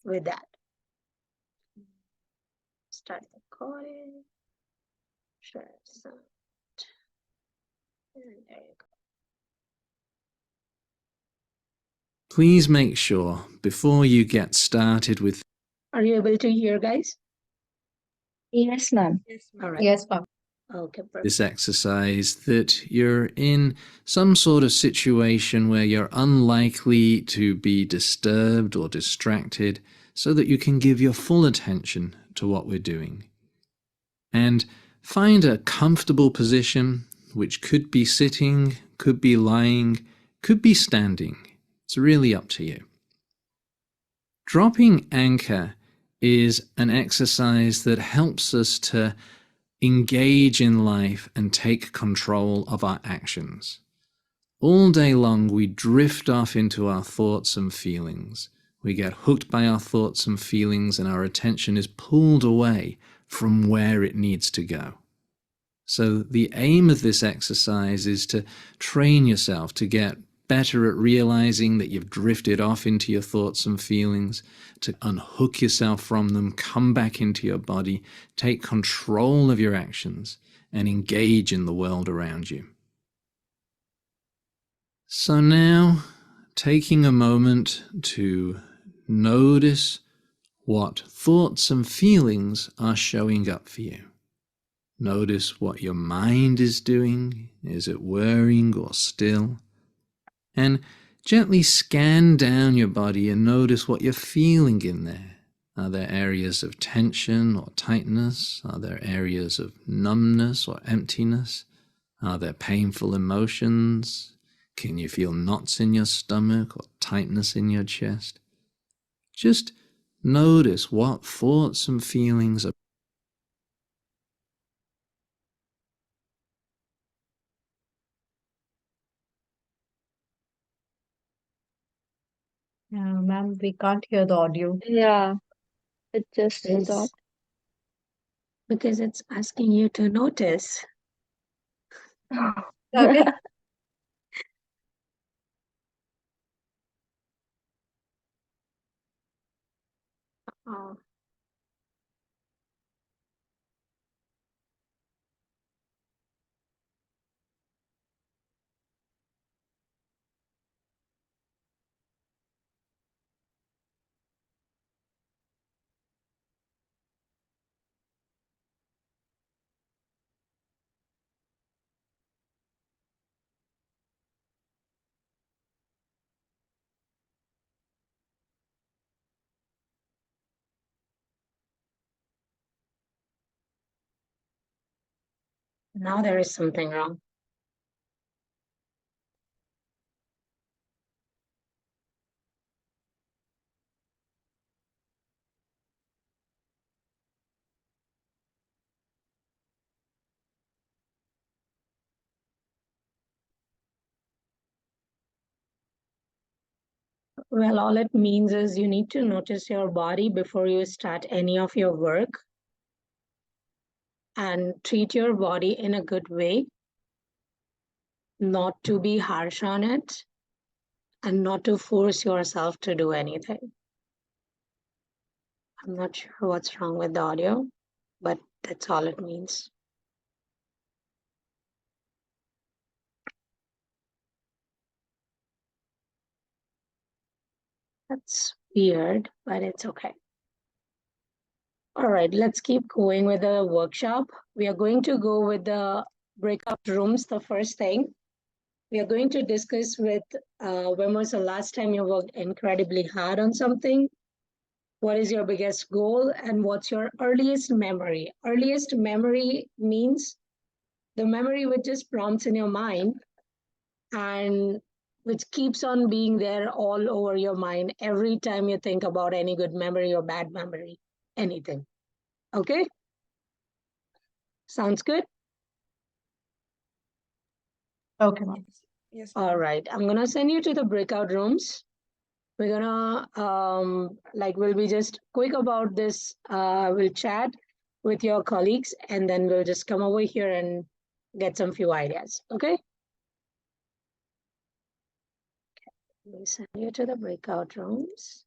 with that. Start the recording. Share sound. And there you go. Please make sure before you get started with. Are you able to hear, guys? Yes, ma'am. Yes, all right. Yes, ma'am. Okay, perfect. This exercise, that you're in some sort of situation where you're unlikely to be disturbed or distracted, so that you can give your full attention to what we're doing. And find a comfortable position, which could be sitting, could be lying, could be standing. It's really up to you. Dropping anchor is an exercise that helps us to engage in life and take control of our actions. All day long, we drift off into our thoughts and feelings. We get hooked by our thoughts and feelings, and our attention is pulled away from where it needs to go. So the aim of this exercise is to train yourself to get better at realizing that you've drifted off into your thoughts and feelings, to unhook yourself from them, come back into your body, take control of your actions, and engage in the world around you. So now, taking a moment to notice what thoughts and feelings are showing up for you. Notice what your mind is doing. Is it whirring or still? And gently scan down your body and notice what you're feeling in there. Are there areas of tension or tightness? Are there areas of numbness or emptiness? Are there painful emotions? Can you feel knots in your stomach or tightness in your chest? Just notice what thoughts and feelings are. Ma'am, we can't hear the audio. Yeah, it just Yes. stopped. Because it's asking you to notice. Okay. Oh. Now there is something wrong. Well, all it means is you need to notice your body before you start any of your work, and treat your body in a good way, not to be harsh on it, and not to force yourself to do anything. I'm not sure what's wrong with the audio, but that's all it means. That's weird, but it's okay. All right, let's keep going with the workshop. We are going to go with the breakout rooms. The first thing we are going to discuss with when was the last time you worked incredibly hard on something? What is your biggest goal, and what's your earliest memory? Earliest memory means the memory which just prompts in your mind and which keeps on being there all over your mind every time you think about any good memory or bad memory, anything. Okay? Sounds good? Okay, ma'am. Yes. All right. I'm going to send you to the breakout rooms. We're going to, we'll be just quick about this. We'll chat with your colleagues, and then we'll just come over here and get some few ideas. Okay? We'll send you to the breakout rooms.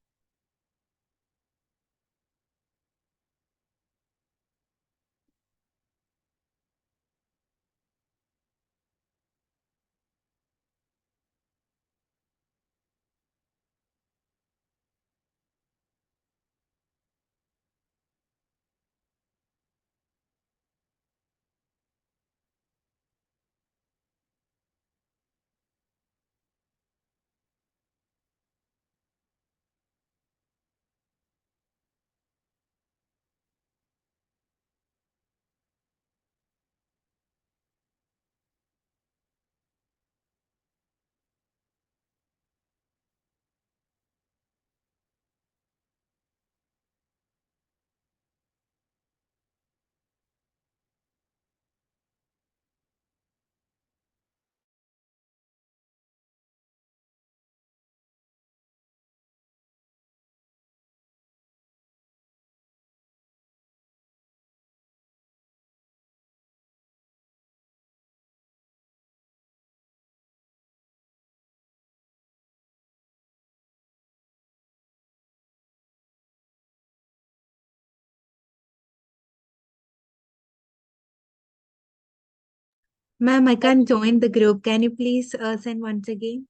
Ma'am, I can't join the group. Can you please send once again?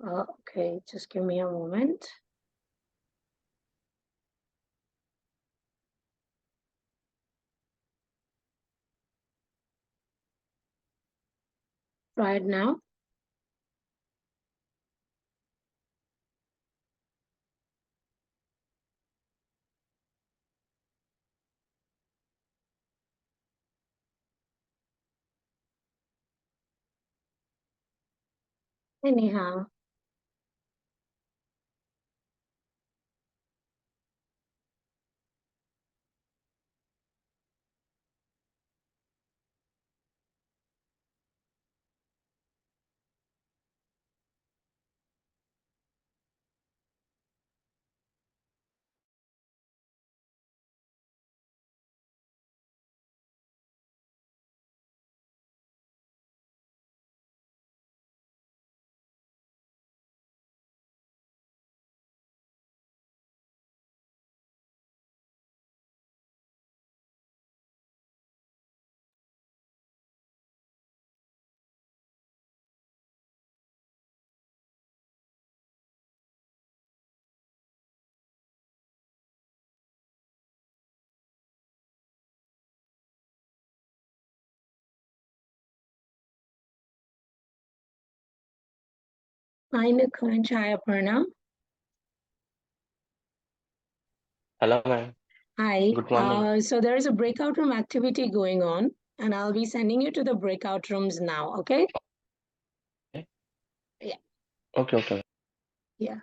Okay, just give me a moment. Try it now. Anyhow, hi Nikunj, hi Aparna. Hello, ma'am. Hi. Good morning. So there is a breakout room activity going on, and I'll be sending you to the breakout rooms now. Okay? Yeah. Okay. Yeah.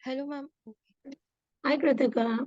Hello, ma'am. Hi, Kritika.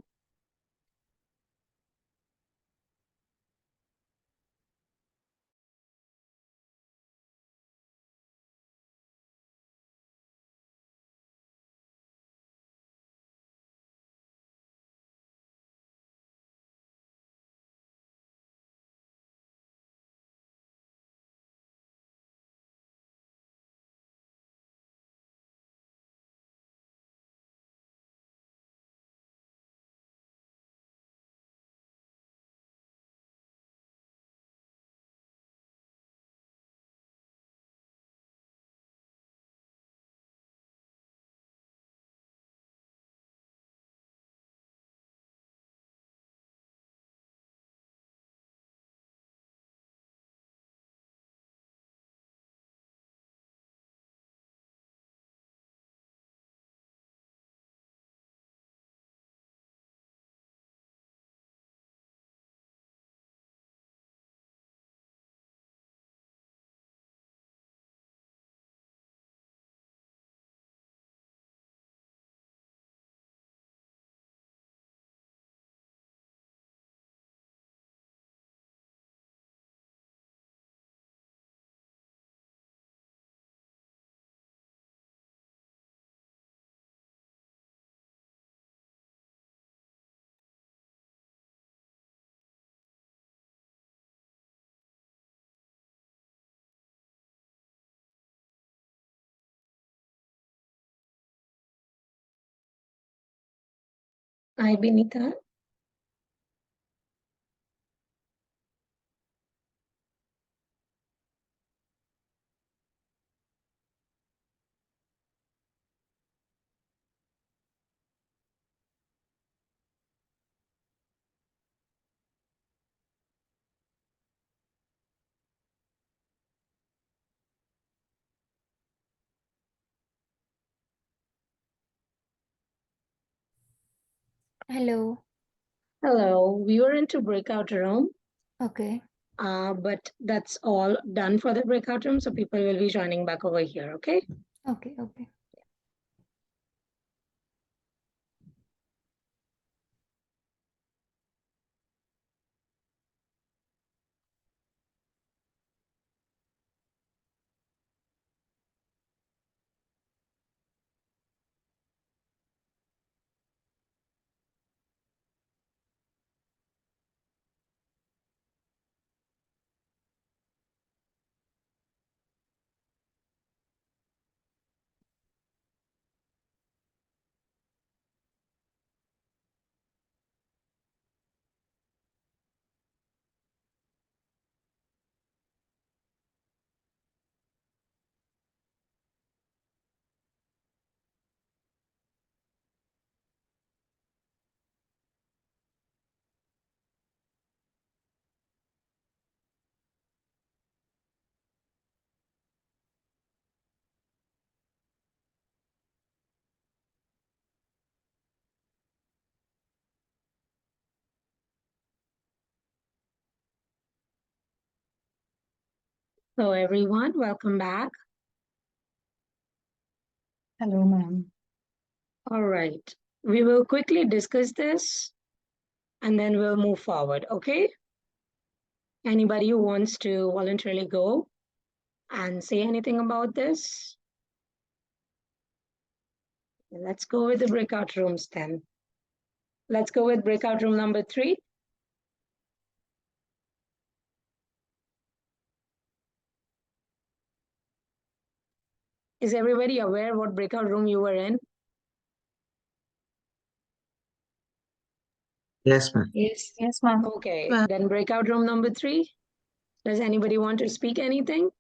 Hi, Benita. Hello. Hello. We were into breakout room, Okay. but that's all done for the breakout room. So people will be joining back over here. Okay. Okay. Okay. So everyone, welcome back. Hello, ma'am. All right. We will quickly discuss this and then we'll move forward. Okay. Anybody who wants to voluntarily go and say anything about this? Let's go with the breakout rooms then. Let's go with breakout room number 3. Is everybody aware what breakout room you were in? Yes, ma'am. Yes. Yes, ma'am. Okay, Well, then breakout room number 3. Does anybody want to speak anything?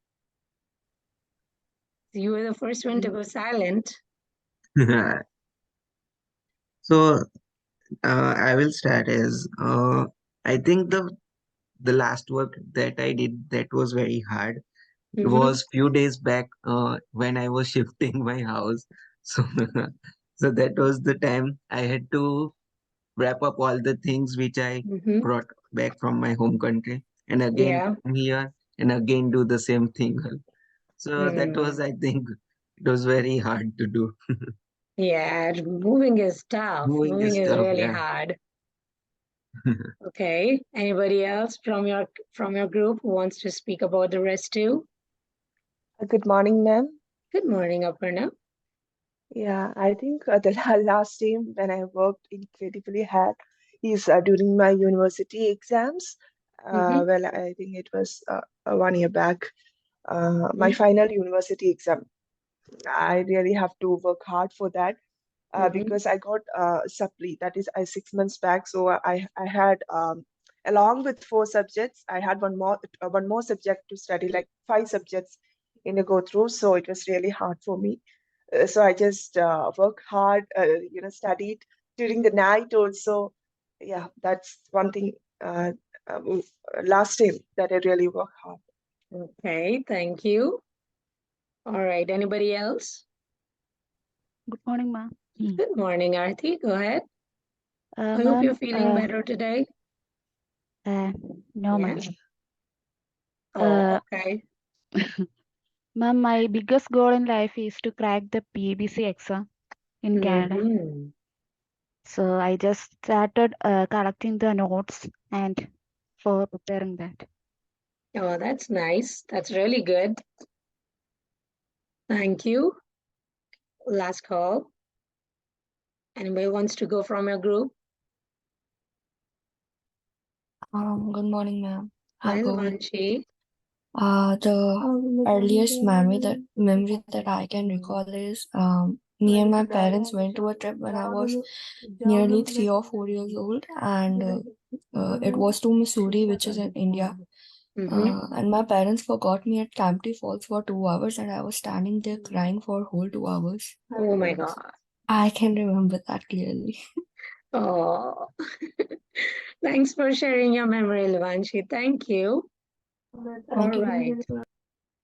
You were the first one to go silent. So I will start as I think the last work that I did that was very hard. It Mm-hmm. was few days back when I was shifting my house. So so that was the time I had to wrap up all the things which I Mm-hmm. brought back from my home country and again Yeah. come here and again do the same thing. So that was, Mm. I think, it was very hard to do. Yeah, moving is tough. Moving Moving is is tough, really yeah. hard. Okay. Anybody else from your group who wants to speak about the rest too? Good morning, ma'am. Good morning, Aparna. Yeah, I think the last time when I worked incredibly hard is during my university exams. Mm-hmm. Well, I think it was 1 year back. My Mm-hmm. final university exam. I really have to work hard for that Mm-hmm. because I got supply, that is 6 months back. So I had along with 4 subjects, I had one more subject to study, like 5 subjects in a go through. So it was really hard for me. So I just work hard, studied during the night also. Yeah, that's one thing. Um, Last time that I really work hard. Okay, thank you. All right, anybody else? Good morning, ma'am. Good morning, Arti. Go ahead. I hope you're Ma'am, feeling better today. no, ma'am. Yeah. Oh, okay. Ma'am, my biggest goal in life is to crack the PBC exam in Canada. Mm-hmm. So I just started collecting the notes and for preparing that. Oh, that's nice. That's really good. Thank you. Last call. Anybody wants to go from your group? Good morning, ma'am. Hi, I'll go with Vanchi. the earliest memory that I can recall is me and my parents went to a trip when I was nearly 3 or 4 years old, and it was to Missouri, which is in India. Mm-hmm. And my parents forgot me at Campty Falls for 2 hours, and I was standing there crying for whole 2 hours. Oh my God. I can remember that clearly. Oh, thanks for sharing your memory, Vanchi. Thank you. All right.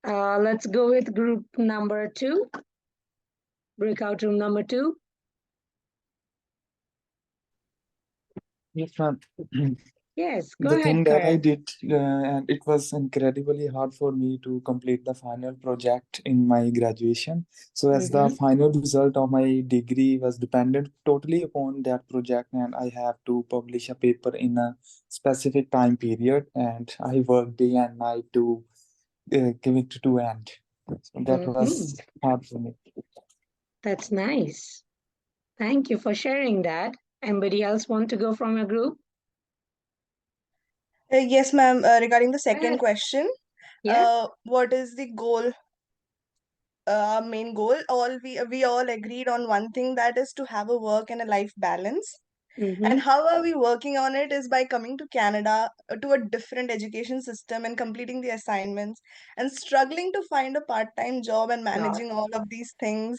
Let's go with group number 2, breakout room number 2. Yes, ma'am. Yes, go The ahead, thing that I Karan. did, and it was incredibly hard for me to complete the final project in my graduation. So, as the Mm-hmm. final result of my degree was dependent totally upon that project, and I have to publish a paper in a specific time period, and I worked day and night to give it to end. So that Mm-hmm. was hard for me. That's nice. Thank you for sharing that. Anybody else want to go from your group? Yes, ma'am. Regarding the Go ahead. second question, Yeah. what is the goal? Main goal. We all agreed on one thing, that is to have a work and a life balance. Mm-hmm. And how are we working on it is by coming to Canada, to a different education system and completing the assignments and struggling to find a part-time job and managing all of these things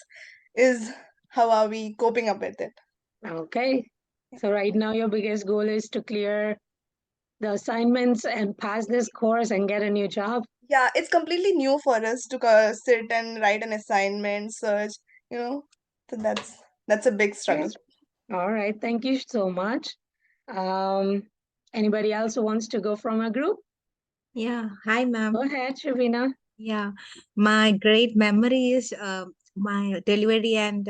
is how are we coping up with it. Okay. So right now your biggest goal is to clear the assignments and pass this course and get a new job. Yeah, it's completely new for us to sit and write an assignment, search, you know. So that's a big struggle. All right. Thank you so much. Anybody else who wants to go from a group? Yeah. Hi, ma'am. Go ahead, Shavina. Yeah. My great memory is my delivery and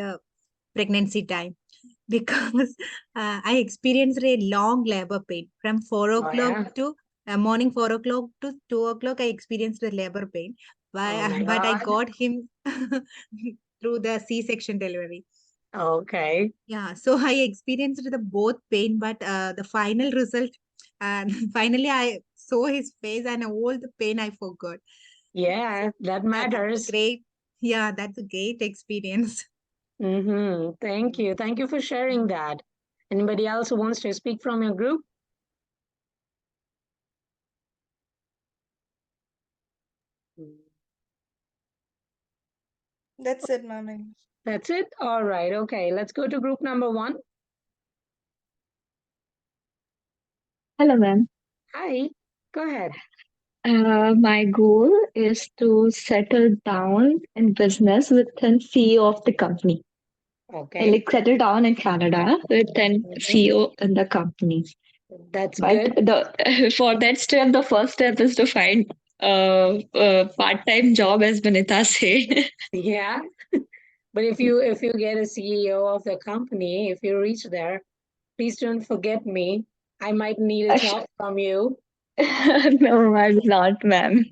pregnancy time because I experienced a long labor pain from 4 o'clock yeah. to morning 4 o'clock to 2 o'clock. I experienced the labor pain, Oh my but I God. got him through the C-section delivery. Okay. Yeah, so I experienced the both pain, but the final result, and finally I saw his face and all the pain I forgot. Yeah, that That's a matters. great, yeah, that's a great experience. Mm-hmm. Thank you. Thank you for sharing that. Anybody else who wants to speak from your group? That's it, ma'am. That's it? All right. Okay. Let's go to group number 1. Hello, ma'am. Hi. Go ahead. My goal is to settle down in business with an CEO of the company. Okay. Like settle down in Canada with an Mhm. CEO in the company. That's But good. the for that step, the first step is to find a part-time job, as Vanita said. Yeah. But if you get a CEO of the company, if you reach there, please don't forget me. I might need a job from you. No, I'm not, ma'am.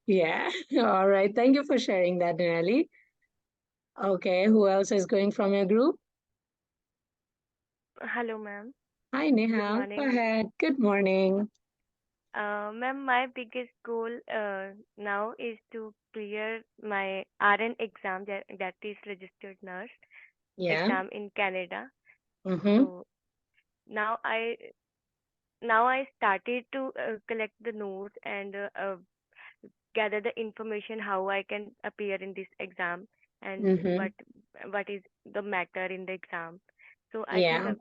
Yeah. All right. Thank you for sharing that, Nirali. Okay. Who else is going from your group? Hello, ma'am. Hi, Good Neha. Go morning. ahead. Good morning. Ma'am, my biggest goal now is to clear my RN exam, that is registered nurse Yeah. exam in Canada. Mm-hmm. So now I started to collect the notes and gather the information how I can appear in this exam and Mm-hmm. what is the matter in the exam. So I think Yeah.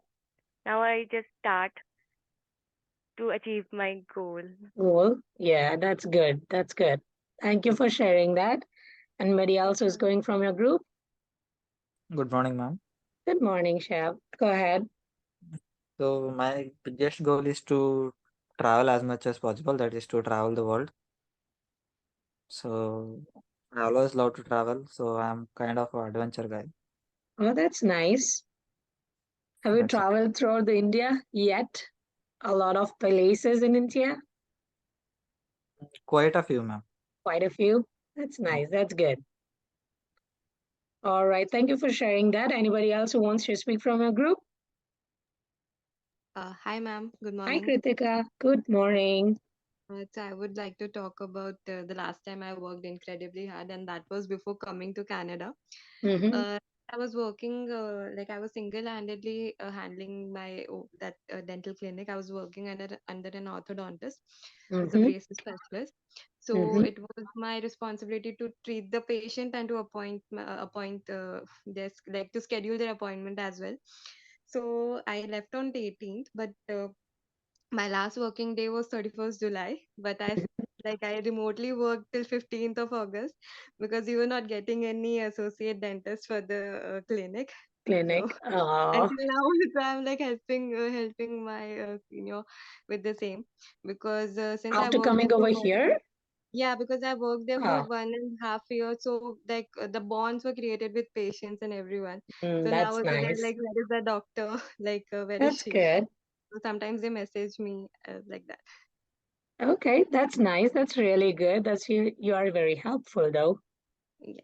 now I just start to achieve my goal. Cool. Yeah, that's good. That's good. Thank you for sharing that. Anybody else who's going from your group? Good morning, ma'am. Good morning, Shab. Go ahead. So my biggest goal is to travel as much as possible. That is to travel the world. So I always love to travel. So I'm kind of an adventure guy. Oh, that's nice. Have you That's it. traveled throughout the India yet? A lot of places in India? Quite a few, ma'am. Quite a few. That's nice. That's good. All right. Thank you for sharing that. Anybody else who wants to speak from your group? Hi, ma'am. Good Hi, morning. Kritika. Good morning. So I would like to talk about the last time I worked incredibly hard, and that was before coming to Canada. Mm-hmm. I was working like I was single-handedly handling my that dental clinic. I was working under an orthodontist as a Mm-hmm. braces specialist. So Mm-hmm. it was my responsibility to treat the patient and to appoint like to schedule their appointment as well. So I left on the 18th, but my last working day was 31st July, but I remotely worked till 15th of August because we were not getting any associate dentist for the clinic. So Clinic. Oh, until now, so I'm like helping my with the same because since I after worked coming there for over 1 year. here? Yeah, because I worked there for Oh, 1.5 years, so like the bonds were created with patients and everyone. So now that's again, I'm nice. like, where is the doctor? Like, where is That's she? good. So sometimes they message me like that. Okay, that's nice. That's really good. That's you are very helpful though. Yeah.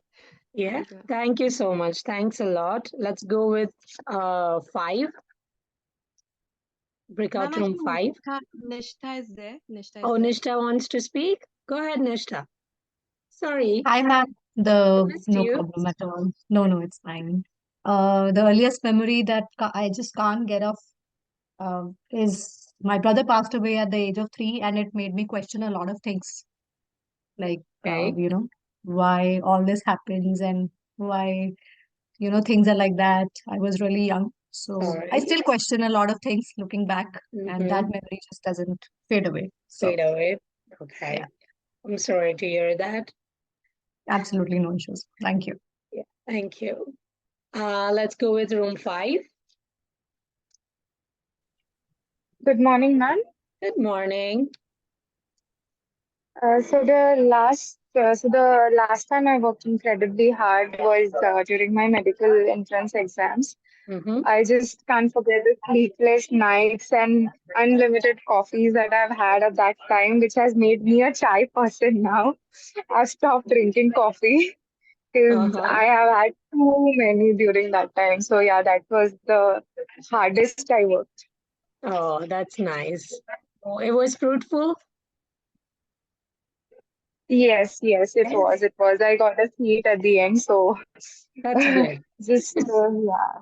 Yeah. Thank you. Thank you so much. Thanks a lot. Let's go with 5. Ma'am, Breakout room actually, 5. Nishtha is there. Nishtha Oh, is there. Nishta wants to speak. Go ahead, Nishta. Sorry, Hi, ma'am. I The missed No you. problem at all. No, no, it's fine. The earliest memory that I just can't get off is my brother passed away at the age of 3, and it made me question a lot of things, like Okay. why all this happens and why things are like that. I was really young, All so I right. still question a lot of things looking back, and that Mm-hmm. memory just doesn't fade away. So Fade away. yeah, Okay. I'm sorry to hear that. absolutely no issues. Thank you. Yeah. Thank you. Let's go with room 5. Good morning, ma'am. Good morning. So the last time I worked incredibly hard was during my medical entrance exams. Mm-hmm. I just can't forget the sleepless nights and unlimited coffees that I've had at that time, which has made me a chai person now. I've stopped drinking coffee because Uh-huh. I have had too many during that time. So yeah, that was the hardest I worked. Oh, that's nice. Oh, it was fruitful. Yes, yes, it was. It was. I got a seat at the end, so That's good. just yeah.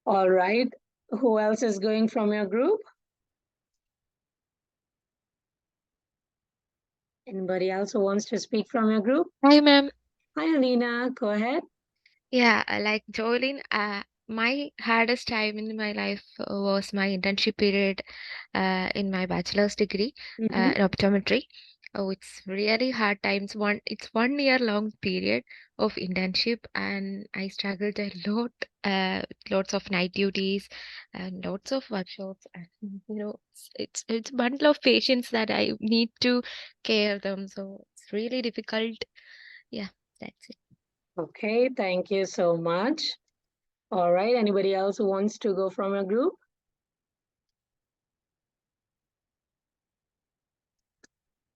All right. Who else is going from your group? Anybody else who wants to speak from your group? Hi, ma'am. Hi, Alina. Go ahead. Yeah, like Jolene, my hardest time in my life was my internship period in my bachelor's degree Mm-hmm. in optometry. Oh, it's really hard times. It's 1 year long period of internship, and I struggled a lot. Lots of night duties and lots of workshops, and it's a bundle of patients that I need to care them. So it's really difficult. Yeah, that's it. Okay, thank you so much. All right, anybody else who wants to go from your group?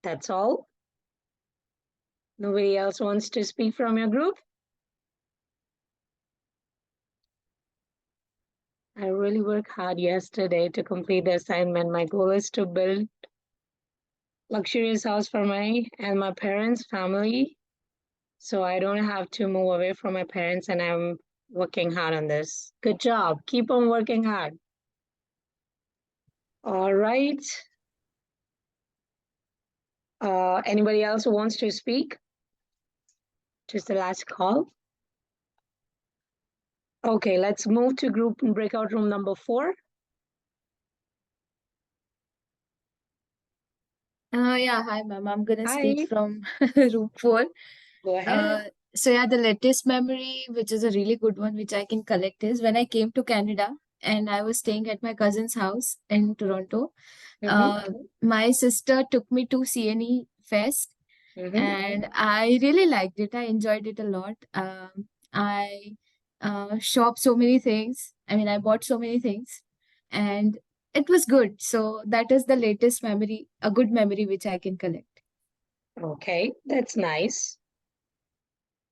That's all? Nobody else wants to speak from your group? I really worked hard yesterday to complete the assignment. My goal is to build luxurious house for my and my parents' family, so I don't have to move away from my parents, and I'm working hard on this. Good job. Keep on working hard. All right. Anybody else who wants to speak? Just the last call. Okay, let's move to group breakout room number 4. Yeah, hi ma'am. I'm gonna Hi. speak from room 4. Go ahead. So yeah, the latest memory, which is a really good one, which I can collect, is when I came to Canada and I was staying at my cousin's house in Toronto. My sister took me to CNE Fest, and I really liked it. I enjoyed it a lot. I shopped so many things. I mean, I bought so many things, and it was good. So that is the latest memory, a good memory which I can collect. Okay, that's nice.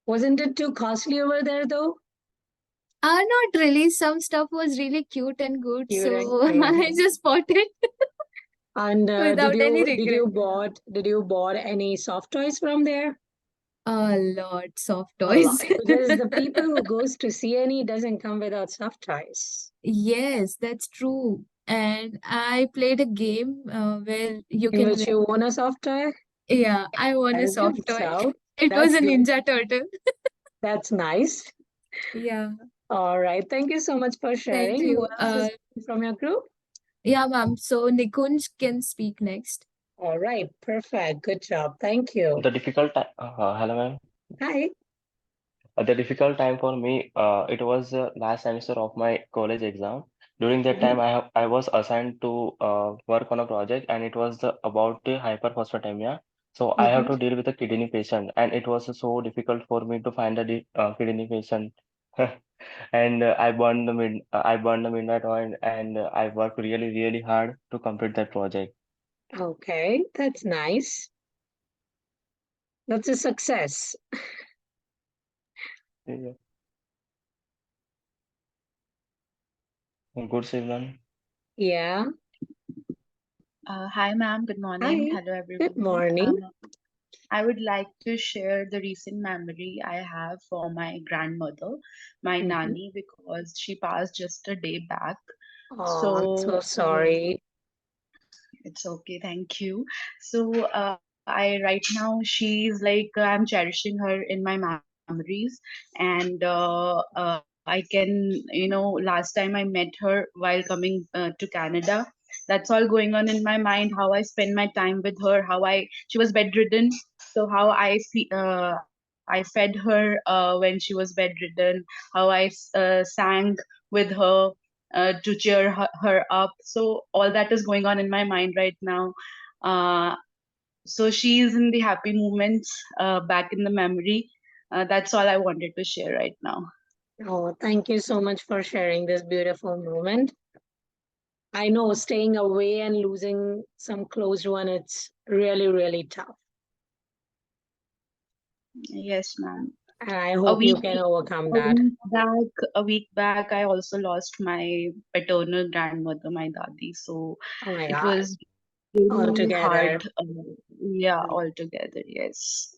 Wasn't it too costly over there though? Not really. Some stuff was really cute and good, Cute and so I cute. just bought it And without any regret. did you bought any soft toys from there? A lot soft A lot, toys. because the people who goes to CNE doesn't come without soft toys. Yes, that's true. And I played a game where you In can which you won a soft toy? Yeah, I won a Very soft good. toy. So It was that's a good. Ninja Turtle. That's nice. Yeah. All right. Thank you so much for sharing. Thank Who you. else is from your group? Yeah, ma'am. So Nikunj can speak next. All right. Perfect. Good job. Thank you. The difficult time. Hello, ma'am. Hi. The difficult time for me, it was last semester of my college exam. During that time, I was assigned to work on a project, and it was about the hyperphosphatemia. So I have to deal with a kidney patient, and it was so difficult for me to find a kidney patient. And I burned the midnight oil, and I worked really, really hard to complete that project. Okay, that's nice. That's a success. Yeah. Good, Sivan. Yeah. Hi, ma'am. Good morning. Hi. Hello, Good everyone. morning. I would like to share the recent memory I have for my grandmother, my nanny, because she passed just a day back. Oh, I'm so So sorry. it's okay. Thank you. So I right now she's like I'm cherishing her in my memories, and I can last time I met her while coming to Canada. That's all going on in my mind. How I spend my time with her. She was bedridden, so how I fed her when she was bedridden. How sang with her to cheer her up. So all that is going on in my mind right now. Uh, so she is in the happy moments back in the memory. That's all I wanted to share right now. Oh, thank you so much for sharing this beautiful moment. I know staying away and losing some close one, it's really, really tough. Yes, ma'am. And I hope you can overcome that. A week back, I also lost my paternal grandmother, my dadi. So Oh my it God. was really Altogether. hard. Yeah, altogether, yes.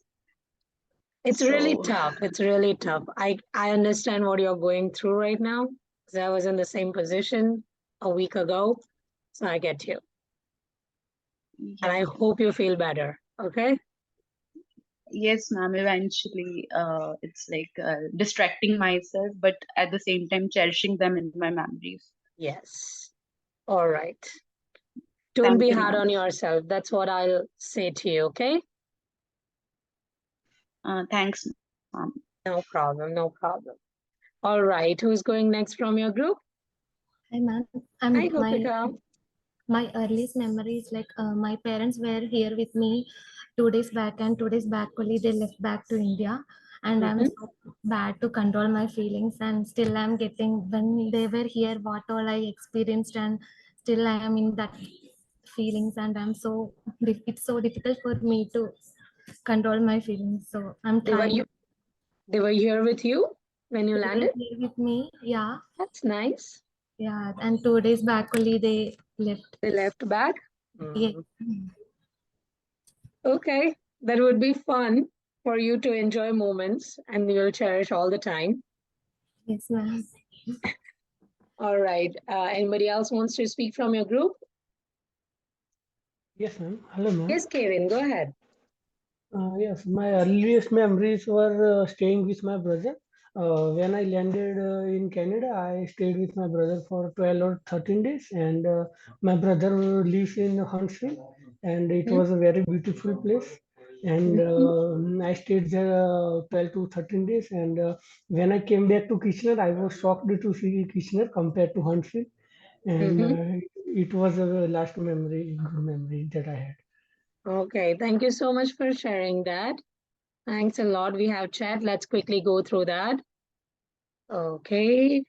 It's really So tough. It's really tough. I understand what you're going through right now, because I was in the same position a week ago. So I get you. And I yeah. hope you feel better. Okay? Yes, ma'am. Eventually, it's like distracting myself, but at the same time cherishing them in my memories. Yes. All right. Don't Thank be you, hard ma'am. on yourself. That's what I'll say to you. Okay? Thanks, ma'am. No problem. No problem. All right. Who's going next from your group? Hi, ma'am. Hi, Gopika. My earliest memory is like my parents were here with me 2 days back, and 2 days back only they left back to India. and I'm Mhm. so bad to control my feelings, and still I'm getting, when they were here, what all I experienced, and still I am in that feelings, and it's so difficult for me to control my feelings. So I'm They were trying. they were here with you when you They were landed? here with me, yeah. That's nice. Yeah, and 2 days back only they left. They left back? Yeah. Okay, that would be fun for you to enjoy moments and you'll cherish all the time. Yes, ma'am. All right. Anybody else wants to speak from your group? Yes, ma'am. Hello, ma'am. Yes, Kevin, go ahead. Yes, my earliest memories were staying with my brother. When I landed in Canada, I stayed with my brother for 12 or 13 days, and my brother lives in Huntsville, and it was a very beautiful place. And I stayed there 12 to 13 days, and when I came back to Kitchener, I was shocked to see Kitchener compared to Huntsville, and it was a last memory, good memory that I had. Okay, thank you so much for sharing that. Thanks a lot. We have chat. Let's quickly go through that. Okay.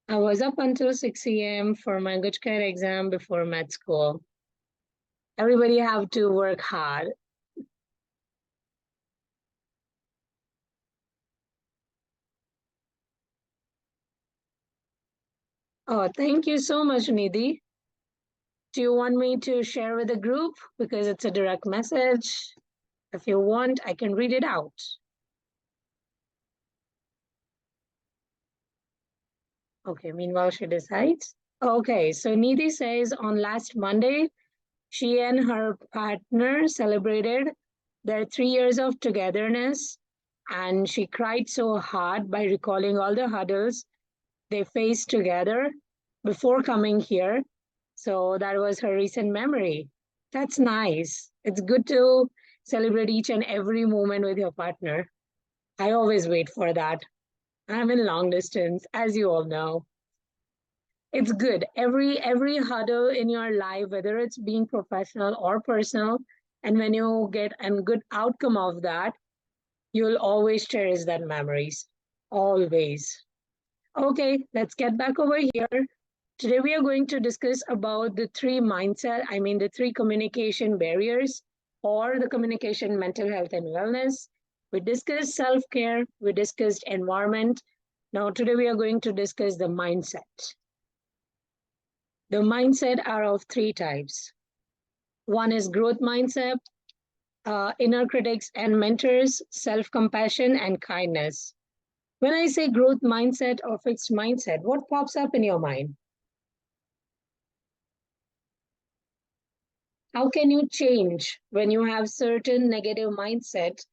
I was up until 6 a.m. for my Gujkar exam before med school. Everybody have to work hard. Oh, thank you so much, Nidhi. Do you want me to share with the group? Because it's a direct message. If you want, I can read it out. Okay, meanwhile, she decides. Okay, so Nidhi says on last Monday, she and her partner celebrated their 3 years of togetherness, and she cried so hard by recalling all the hurdles they faced together before coming here. So that was her recent memory. That's nice. It's good to celebrate each and every moment with your partner. I always wait for that. I'm in long distance, as you all know. It's good. Every hurdle in your life, whether it's being professional or personal, and when you get a good outcome of that, you'll always cherish that memories. Always. Okay, let's get back over here. Today we are going to discuss about the the three communication barriers or the communication mental health and wellness. We discussed self-care, we discussed environment. Now today we are going to discuss the mindset. The mindset are of three types. One is growth mindset, inner critics and mentors, self-compassion and kindness. When I say growth mindset or fixed mindset, what pops up in your mind? How can you change when you have certain negative mindset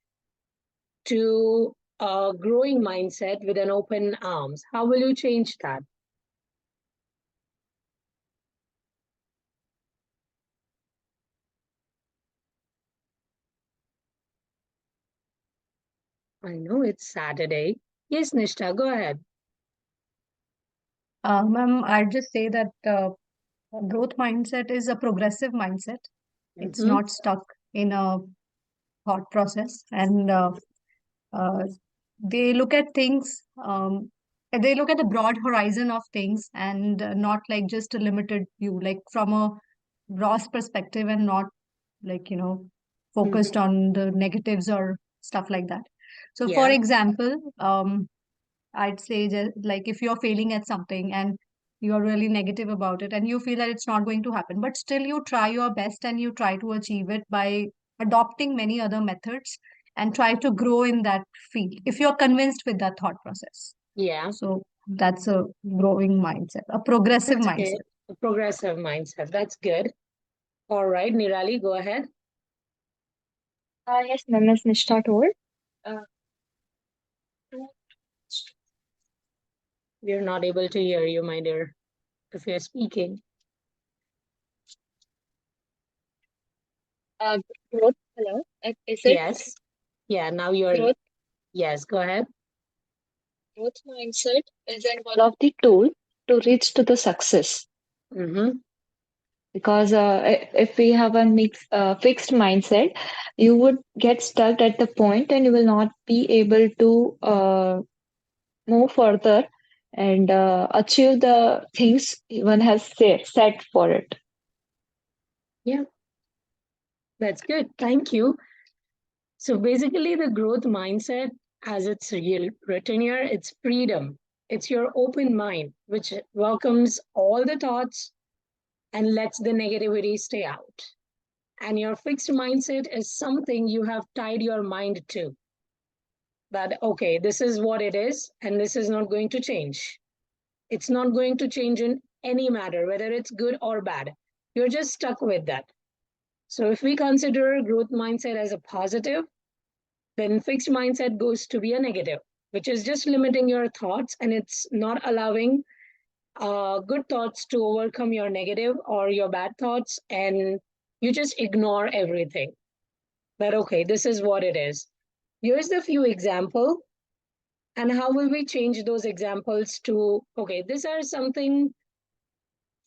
to a growing mindset with an open arms? How will you change that? I know it's Saturday. Yes, Nishta, go ahead. Ma'am, I'd just say that growth mindset is a progressive mindset. It's not stuck in a thought process, and uh, they look at things. They look at the broad horizon of things, and not like just a limited view, like from a gross perspective, and not like focused on the negatives or stuff like that. So, for Yeah. example, I'd say just like if you're failing at something and you're really negative about it and you feel that it's not going to happen, but still you try your best and you try to achieve it by adopting many other methods and try to grow in that field if you're convinced with that thought process. Yeah. So that's a growing mindset, a progressive That's mindset. good. A progressive mindset. That's good. All right, Nirali, go ahead. Yes, ma'am, as Nishta told. Uh, We're not able to hear you, my dear, if you're speaking. Growth, hello. Is it Yes. Yeah, now you're. growth? Yes, go ahead. Growth mindset isn't one of the tool to reach to the success. Mm-hmm. Because if we have a fixed mindset, you would get stuck at the point and you will not be able to move further and achieve the things one has set for it. Yeah, that's good. Thank you. So basically, the growth mindset, as it's written here, it's freedom. It's your open mind, which welcomes all the thoughts and lets the negativity stay out. And your fixed mindset is something you have tied your mind to. That, okay, this is what it is, and this is not going to change. It's not going to change in any matter, whether it's good or bad. You're just stuck with that. So if we consider growth mindset as a positive, then fixed mindset goes to be a negative, which is just limiting your thoughts and it's not allowing good thoughts to overcome your negative or your bad thoughts, and you just ignore everything. But okay, this is what it is. Here's the few example, and how will we change those examples to, okay, these are something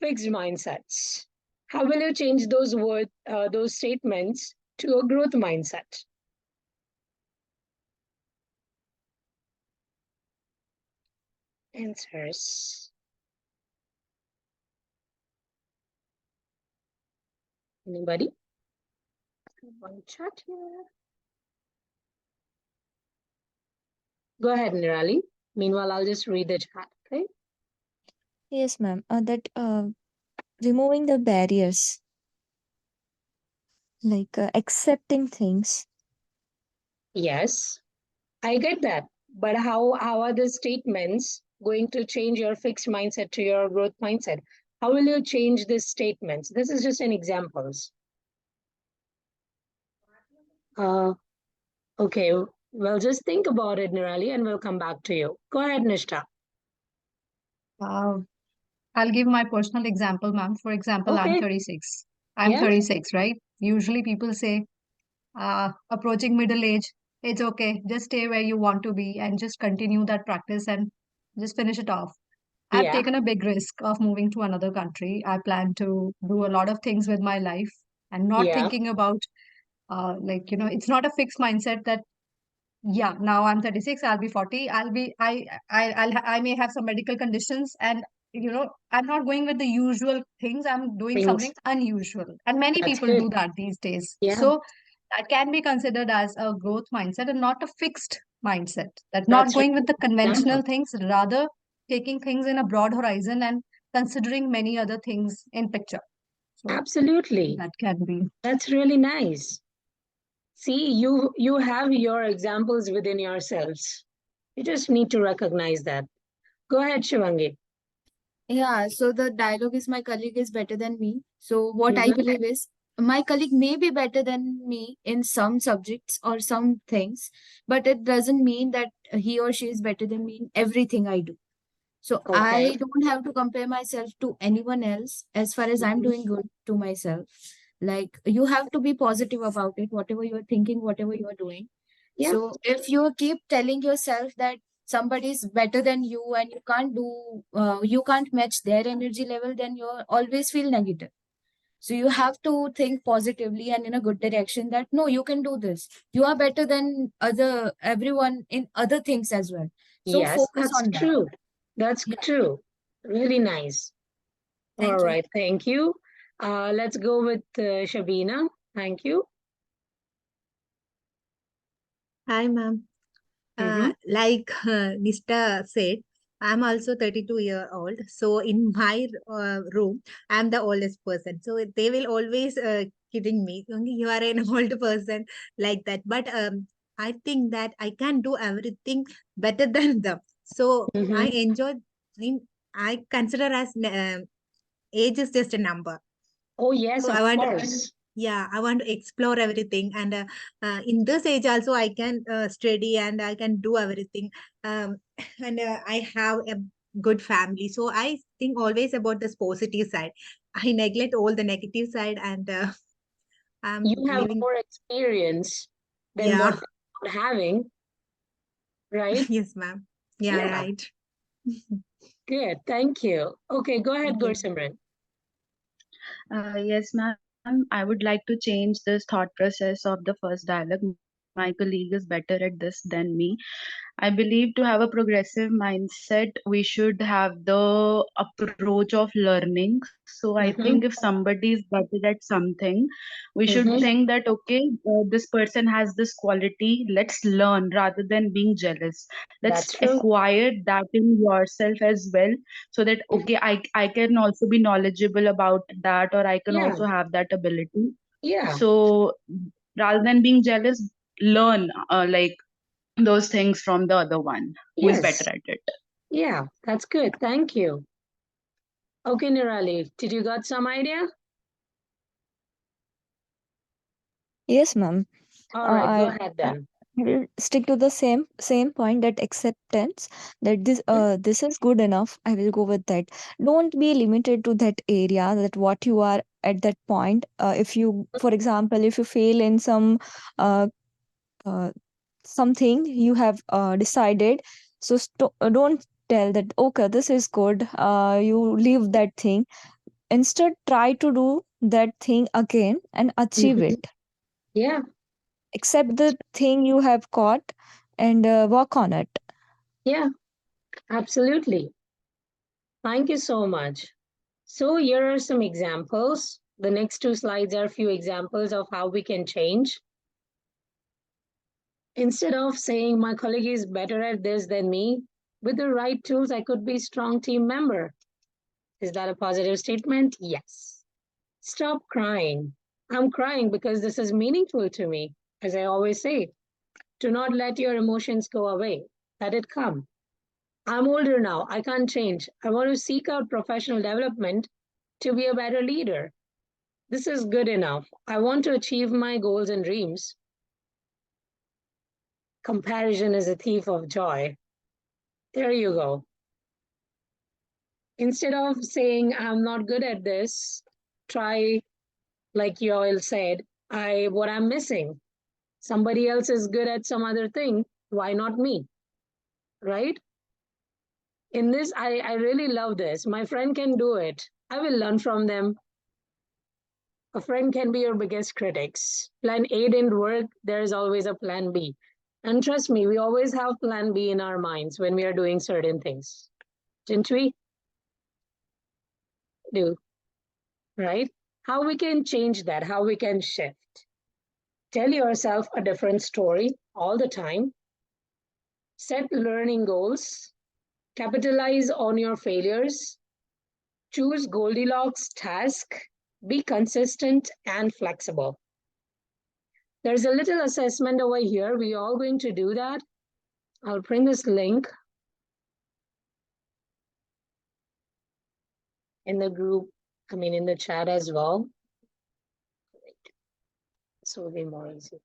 fixed mindsets. How will you change those statements to a growth mindset? Answers. Anybody? One chat here. Go ahead, Nirali. Meanwhile, I'll just read the chat, okay? Yes, ma'am. That removing the barriers, like accepting things. Yes, I get that. But how are the statements going to change your fixed mindset to your growth mindset? How will you change these statements? This is just an examples. Okay, well, just think about it, Nirali, and we'll come back to you. Go ahead, Nishta. I'll give my personal example, ma'am. For example, I'm Okay. 36. I'm Yeah. 36, right? Usually people say, approaching middle age, it's okay. Just stay where you want to be and just continue that practice and just finish it off. I've Yeah. taken a big risk of moving to another country. I plan to do a lot of things with my life and not Yeah. thinking about, it's not a fixed mindset that yeah, now I'm 36, I'll be 40, I may have some medical conditions and I'm not going with the usual things, I'm doing something Things. unusual. And many That's people do good. that these days. Yeah. So that can be considered as a growth mindset and not a fixed mindset. That not That's going with the conventional example. things, rather taking things in a broad horizon and considering many other things in picture. So Absolutely. that can be. That's really nice. See, you have your examples within yourselves. You just need to recognize that. Go ahead, Shivangi. Yeah, so the dialogue is my colleague is better than me. So what I Mhm. believe is my colleague may be better than me in some subjects or some things, but it doesn't mean that he or she is better than me in everything I do. So Okay. I don't have to compare myself to anyone else as far as I'm Mhm. doing good to myself. Like you have to be positive about it, whatever you're thinking, whatever you're doing. Yeah. So if you keep telling yourself that somebody is better than you and you can't match their energy level, then you always feel negative. So you have to think positively and in a good direction that no, you can do this. You are better than everyone in other things as well. So Yes, focus that's on that. true. That's Yeah. true. Really nice. All Thank you. right. Thank you. Let's go with Shabina. Thank you. Hi, ma'am. Mm-hmm. Like Nista said, I'm also 32-year-old. So in my room, I'm the oldest person. So they will always kidding me. "Only you are an old person," like that. But I think that I can do everything better than them. So I Mm-hmm. enjoy. I consider as age is just a number. Oh, yes, So I of want, course. yeah, I want to explore everything, and in this age also I can study and I can do everything, um, and I have a good family. So I think always about this positive side. I neglect all the negative side, and I'm You have living. more experience than Yeah, what they're not having, right? yes, ma'am. Yeah, Yeah. right. Good. Thank you. Okay, go ahead, Thank you. Gursimran. Yes, ma'am. I would like to change this thought process of the first dialogue. My colleague is better at this than me. I believe to have a progressive mindset, we should have the approach of learning. So I Mm-hmm. think if somebody is better at something, we should Mm-hmm. think that, okay, this person has this quality, let's learn rather than being jealous. Let's That's true. acquire that in yourself as well, so that, okay, I can also be knowledgeable about that, or I can Yeah. also have that ability. Yeah. So rather than being jealous, learn like those things from the other one who is better Yes. at it. Yeah. That's good. Thank you. Okay, Nirali, did you got some idea? Yes, ma'am. All right, go I ahead then. will stick to the same point, that acceptance, that this is good enough. I will go with that. Don't be limited to that area, that what you are at that point. If you, for example, if you fail in uh, uh, something you have decided, so don't tell that okay, this is good. You leave that thing. Instead, try to do that thing again and achieve Mhm. it. Yeah. Accept the thing you have caught and work on it. Yeah, absolutely. Thank you so much. So here are some examples. The next two slides are a few examples of how we can change. Instead of saying my colleague is better at this than me, with the right tools, I could be a strong team member. Is that a positive statement? Yes. Stop crying. I'm crying because this is meaningful to me. As I always say, do not let your emotions go away. Let it come. I'm older now. I can't change. I want to seek out professional development to be a better leader. This is good enough. I want to achieve my goals and dreams. Comparison is a thief of joy. There you go. Instead of saying, I'm not good at this, try, like Yoel said, what I'm missing. Somebody else is good at some other thing. Why not me? Right? In this, I really love this. My friend can do it. I will learn from them. A friend can be your biggest critics. Plan A didn't work, there is always a plan B. And trust me, we always have plan B in our minds when we are doing certain things. Didn't we? Do, right? How we can change that, how we can shift. Tell yourself a different story all the time. Set learning goals. Capitalize on your failures. Choose Goldilocks task. Be consistent and flexible. There's a little assessment over here. We're all going to do that. I'll print this link in the group, in the chat as well. This will be more easy.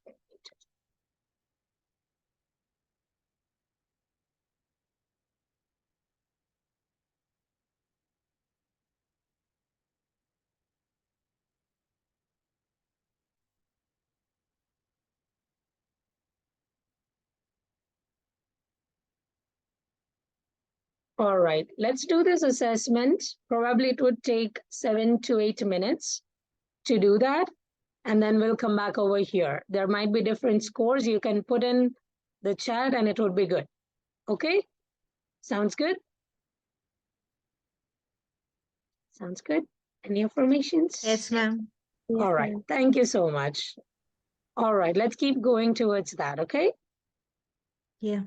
All right, let's do this assessment. Probably it would take 7 to 8 minutes to do that. And then we'll come back over here. There might be different scores. You can put in the chat and it would be good. Okay, sounds good? Sounds good. Any affirmations? Yes, ma'am. All right, thank you so much. All right, let's keep going towards that, okay? Yeah.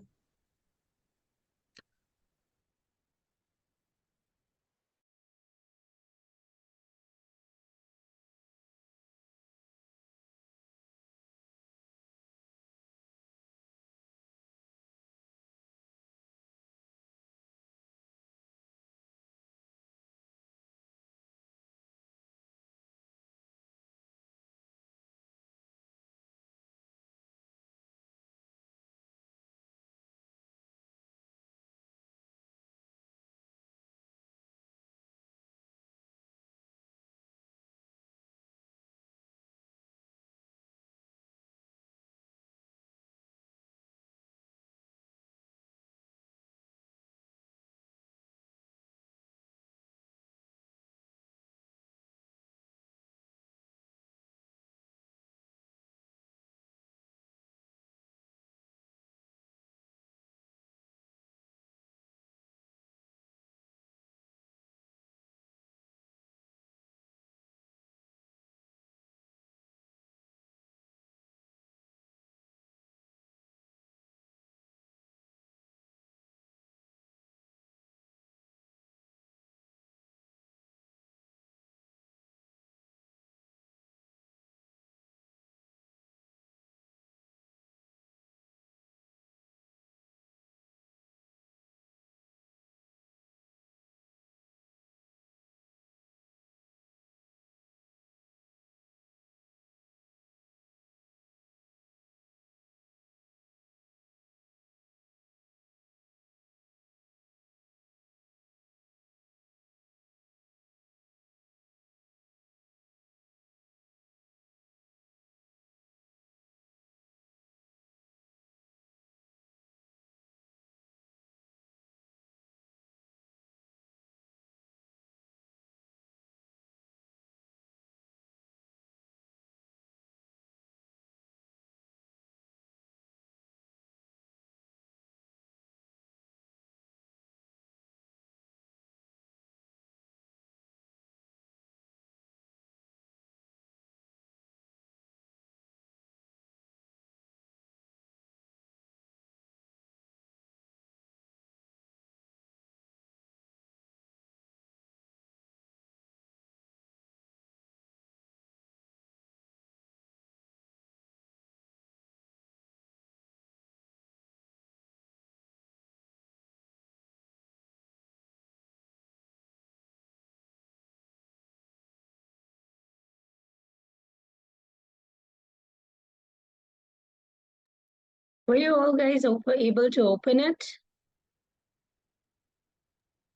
Were you all guys able to open it?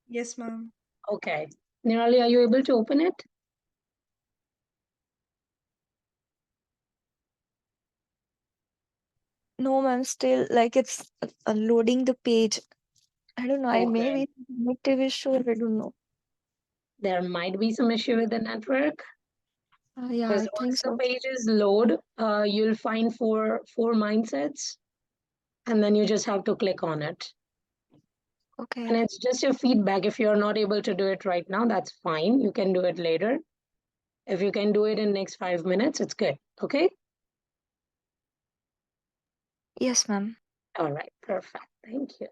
Yes, ma'am. Okay. Nirali, are you able to open it? No, ma'am, still like it's loading the page. I don't know. I Okay. maybe connective issue. I don't know. There might be some issue with the network. Yeah, Because I think once the so. pages load, you'll find four mindsets, and then you just have to click on it. Okay. And it's just your feedback. If you're not able to do it right now, that's fine. You can do it later. If you can do it in next 5 minutes, it's good. Okay. Yes, ma'am. All right. Perfect. Thank you.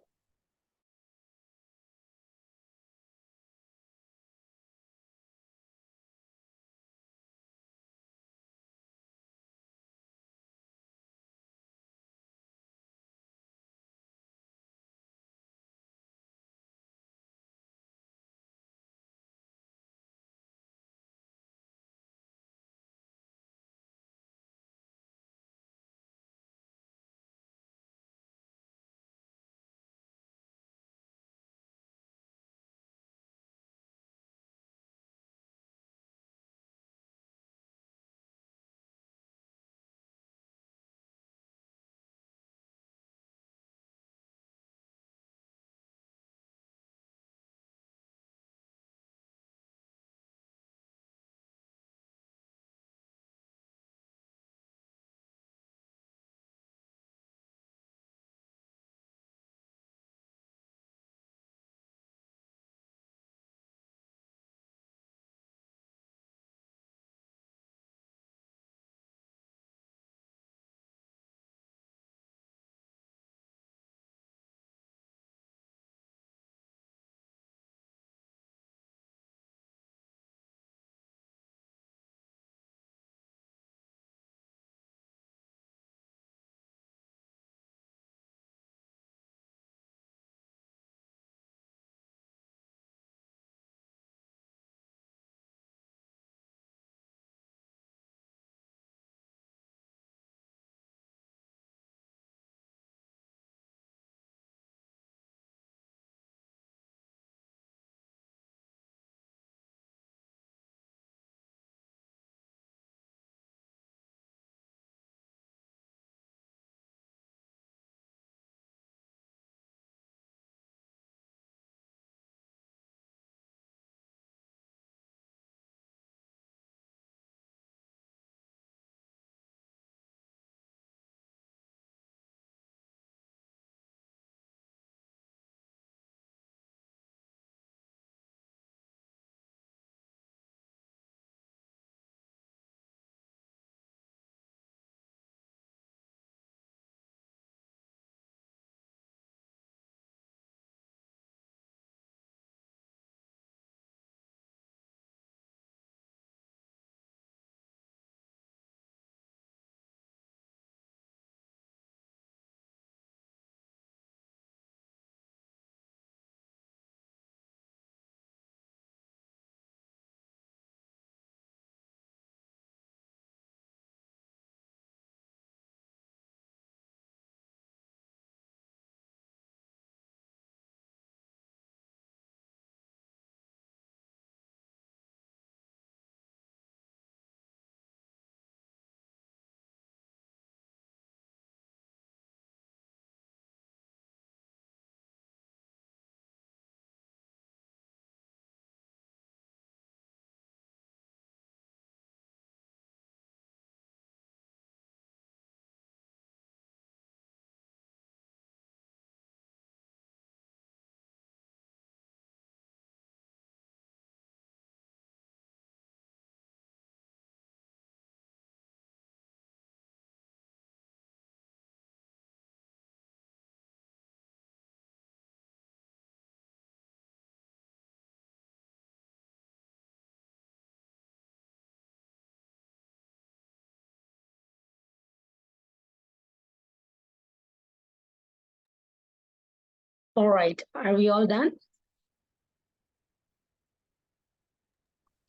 All right. Are we all done?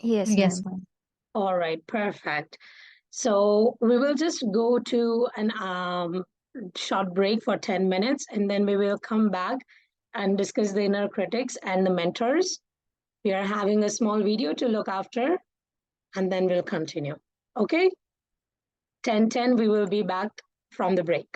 Yes, Yes, ma'am. ma'am. All right. Perfect. So we will just go to an short break for 10 minutes, and then we will come back and discuss the inner critics and the mentors. We are having a small video to look after, and then we'll continue. Okay? 10:10, we will be back from the break.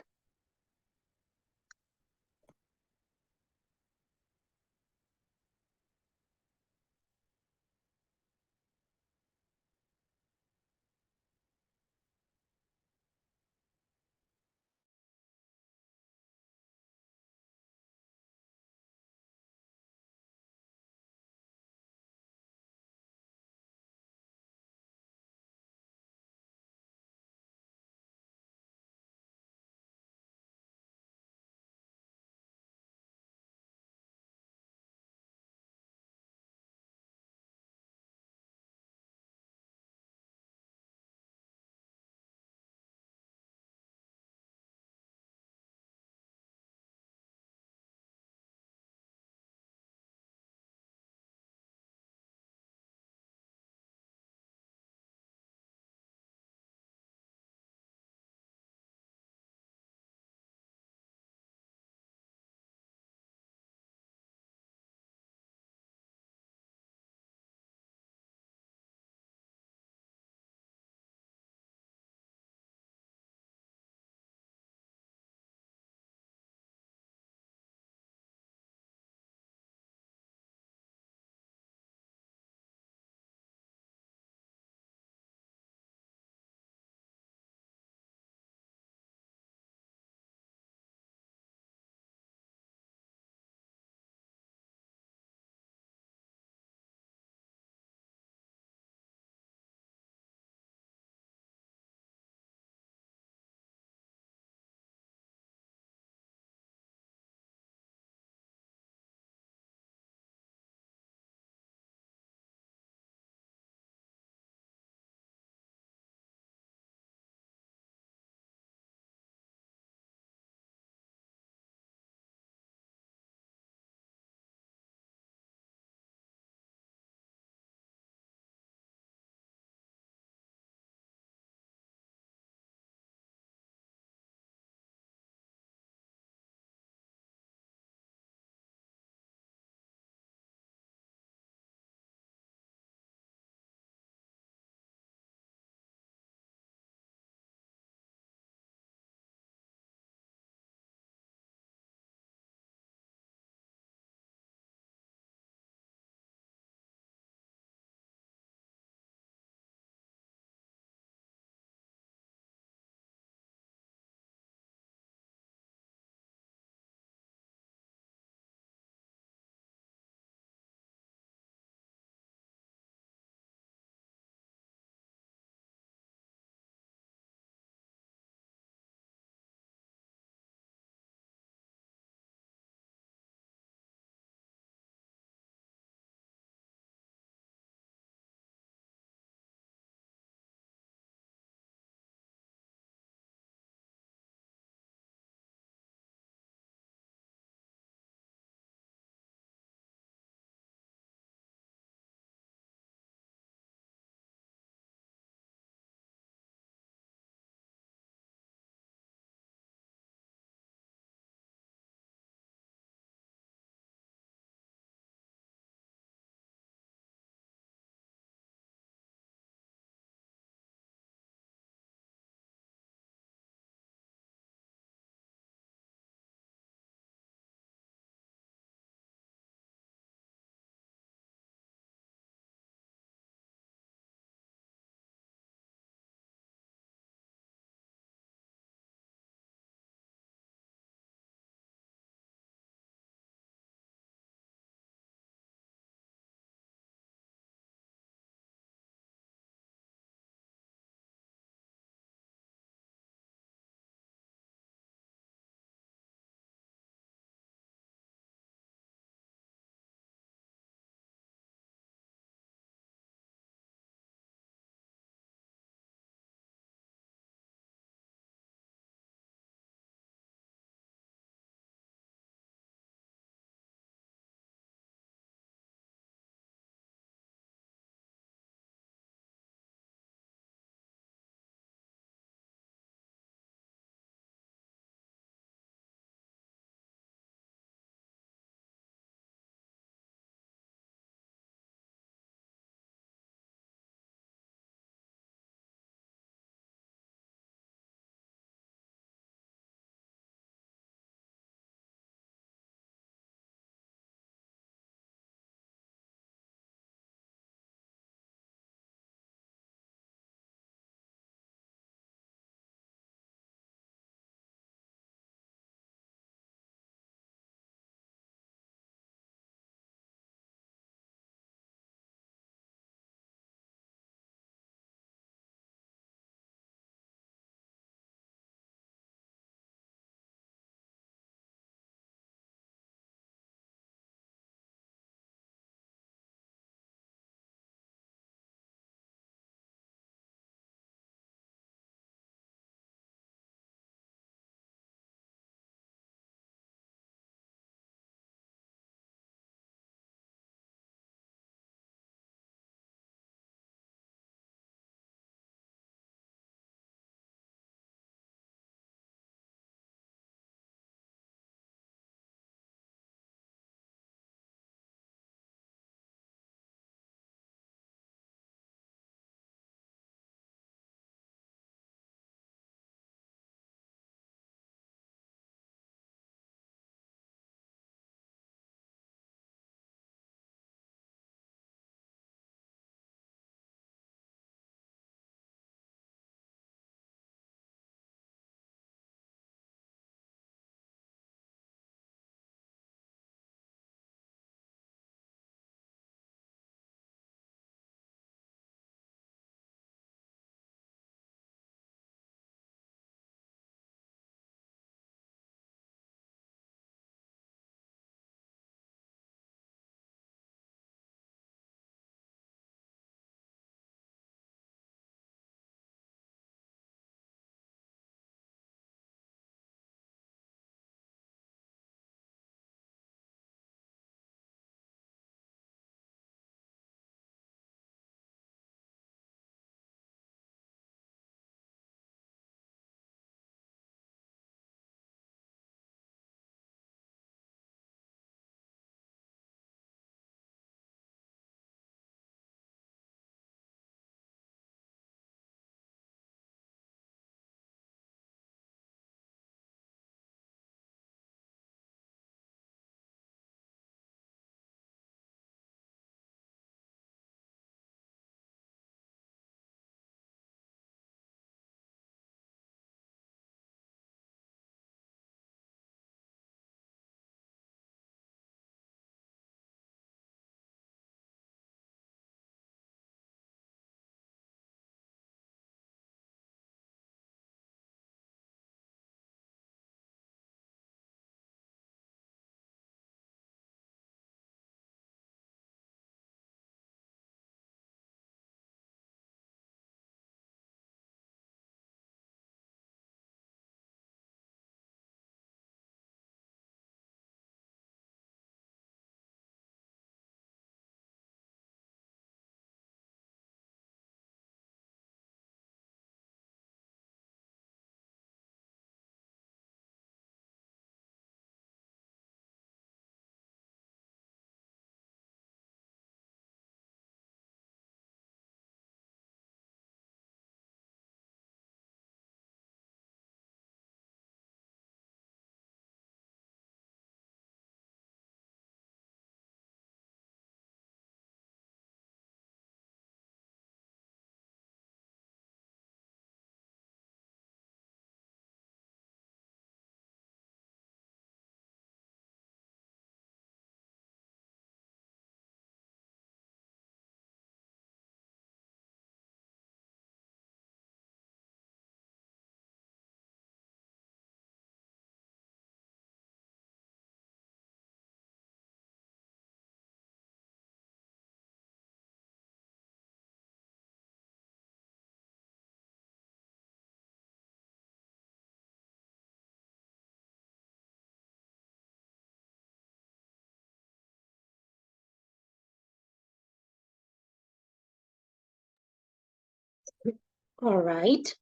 All right.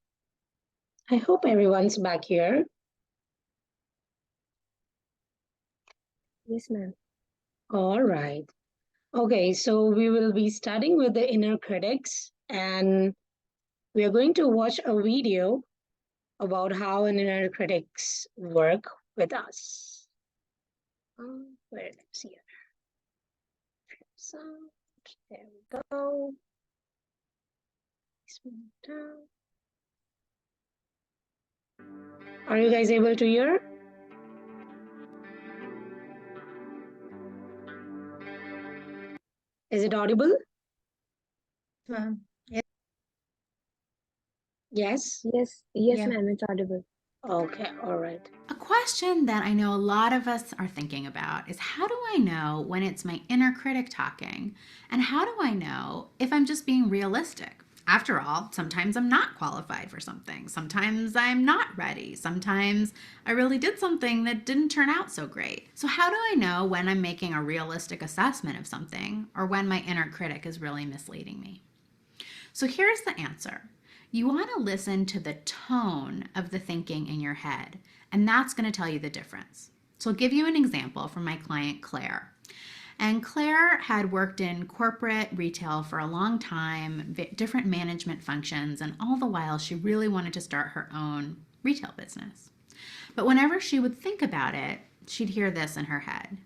I hope everyone's back here. Yes, ma'am. All right. Okay, so we will be starting with the inner critics, and we are going to watch a video about how an inner critics work with us. Where is here? So there we go. Down. Are you guys able to hear? Is it audible? Ma'am. Yes. Yes. Yes, Yeah. ma'am, it's audible. Okay, all right. A question that I know a lot of us are thinking about is how do I know when it's my inner critic talking? And how do I know if I'm just being realistic? After all, sometimes I'm not qualified for something. Sometimes I'm not ready. Sometimes I really did something that didn't turn out so great. So, how do I know when I'm making a realistic assessment of something or when my inner critic is really misleading me? So here's the answer. You want to listen to the tone of the thinking in your head, and that's going to tell you the difference. So I'll give you an example from my client, Claire. And Claire had worked in corporate retail for a long time, different management functions, and all the while she really wanted to start her own retail business. But whenever she would think about it, she'd hear this in her head.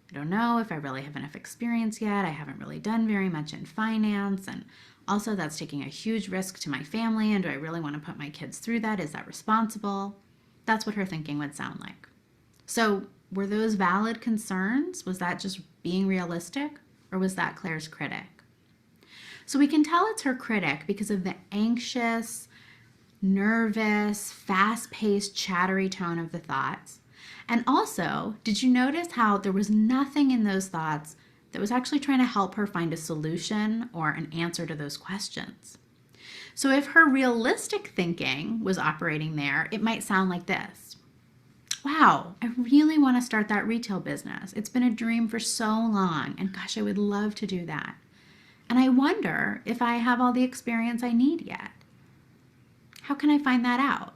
I don't know if I really have enough experience yet. I haven't really done very much in finance. And also, that's taking a huge risk to my family. And do I really want to put my kids through that? Is that responsible? That's what her thinking would sound like. So, were those valid concerns? Was that just being realistic? Or was that Claire's critic? So, we can tell it's her critic because of the anxious, nervous, fast paced, chattery tone of the thoughts. And also, did you notice how there was nothing in those thoughts that was actually trying to help her find a solution or an answer to those questions? So, if her realistic thinking was operating there, it might sound like this. Wow, I really want to start that retail business. It's been a dream for so long, and gosh, I would love to do that. And I wonder if I have all the experience I need yet. How can I find that out?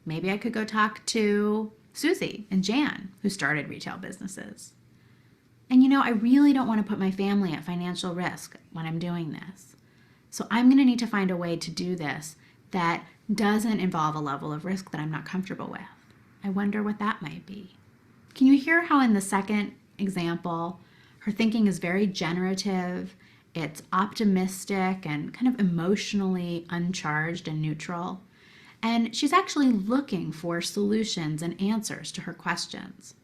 Maybe I could go talk to Susie and Jan, who started retail businesses. And I really don't want to put my family at financial risk when I'm doing this. So I'm going to need to find a way to do this that doesn't involve a level of risk that I'm not comfortable with. I wonder what that might be. Can you hear how in the second example, her thinking is very generative, it's optimistic and kind of emotionally uncharged and neutral? And she's actually looking for solutions and answers to her questions.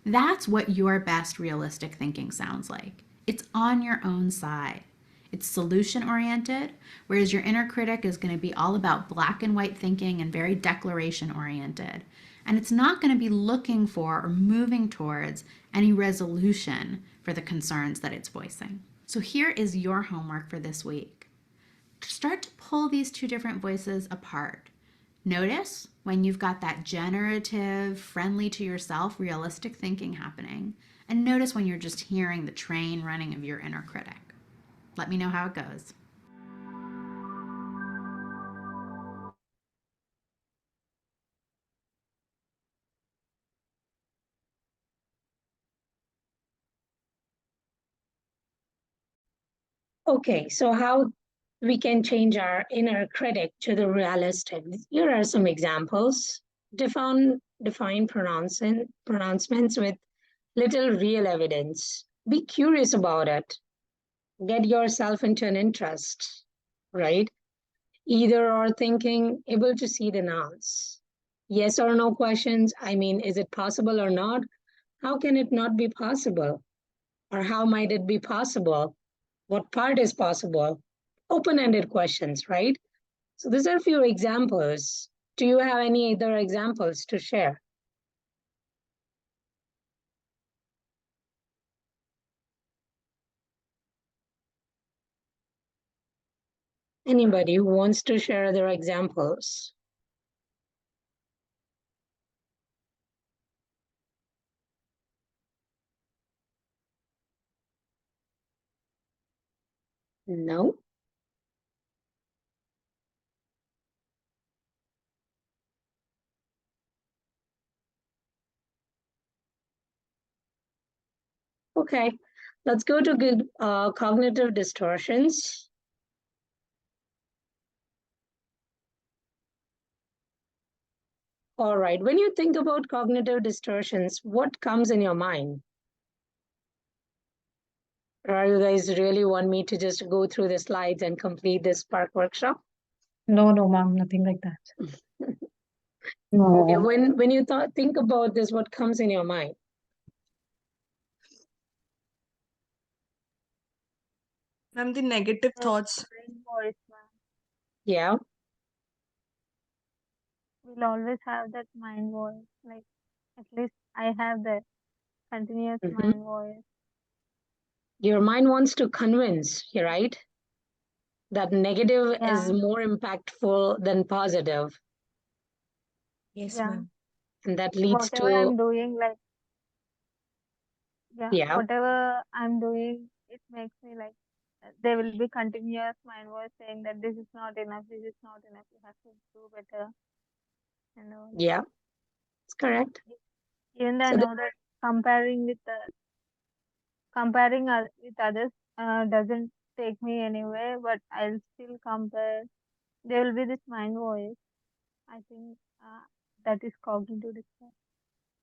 That's what your best realistic thinking sounds like. It's on your own side. It's solution oriented, whereas your inner critic is going to be all about black and white thinking and very declaration oriented. And it's not going to be looking for or moving towards any resolution for the concerns that it's voicing. So here is your homework for this week. Start to pull these two different voices apart. Notice when you've got that generative, friendly to yourself, realistic thinking happening, and notice when you're just hearing the train running of your inner critic. Let me know how it goes. Okay, so how we can change our inner critic to the realistic. Here are some examples. Define pronouncements with little real evidence. Be curious about it. Get yourself into an interest, right? Either or thinking, able to see the nouns. Yes or no questions. I mean, is it possible or not? How can it not be possible? Or how might it be possible? What part is possible? Open-ended questions, right? So these are a few examples. Do you have any other examples to share? Anybody who wants to share other examples? No? Okay, let's go to good cognitive distortions. All right, when you think about cognitive distortions, what comes in your mind? Or you guys really want me to just go through the slides and complete this Spark workshop? No, ma'am, nothing like that. Okay, when you think about this, what comes in your mind? Ma'am, the negative thoughts. Voice, ma'am. Yeah. We'll always have that mind voice. Like at least I have that continuous mind voice. Your mind wants to convince, right? That negative is Yeah. more impactful than positive. Yes, Yeah. ma'am. And that leads Whatever to, I'm doing, like yeah, whatever I'm doing, it makes me like there will be continuous mind voice saying that this is not enough, this is not enough, you have to do better. And all. Yeah, it's correct. Even though I So know that comparing with with others doesn't take me anywhere, but I'll still compare. There will be this mind voice. I think that is cognitive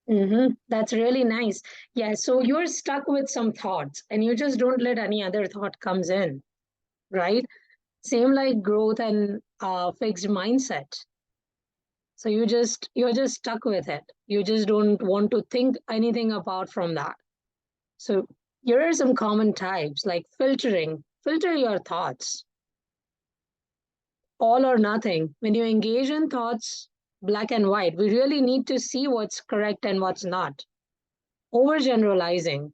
dissonance. That's really nice. Yeah, so you're stuck with some thoughts and you just don't let any other thought comes in, right? Same like growth and fixed mindset. So you're just stuck with it. You just don't want to think anything apart from that. So here are some common types like filtering. Filter your thoughts. All or nothing. When you engage in thoughts, black and white, we really need to see what's correct and what's not. Overgeneralizing.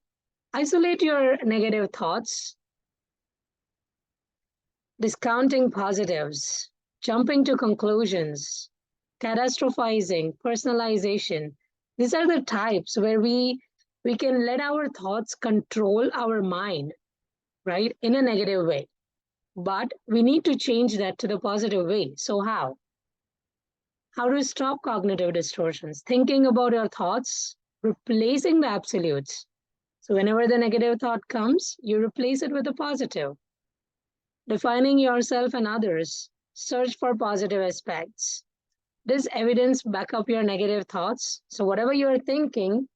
Isolate your negative thoughts. Discounting positives. Jumping to conclusions. Catastrophizing. Personalization. These are the types where we can let our thoughts control our mind, right, in a negative way. But we need to change that to the positive way. So how? How to stop cognitive distortions? Thinking about your thoughts, replacing the absolutes. So whenever the negative thought comes, you replace it with a positive. Defining yourself and others. Search for positive aspects. Does evidence back up your negative thoughts? So whatever you're thinking,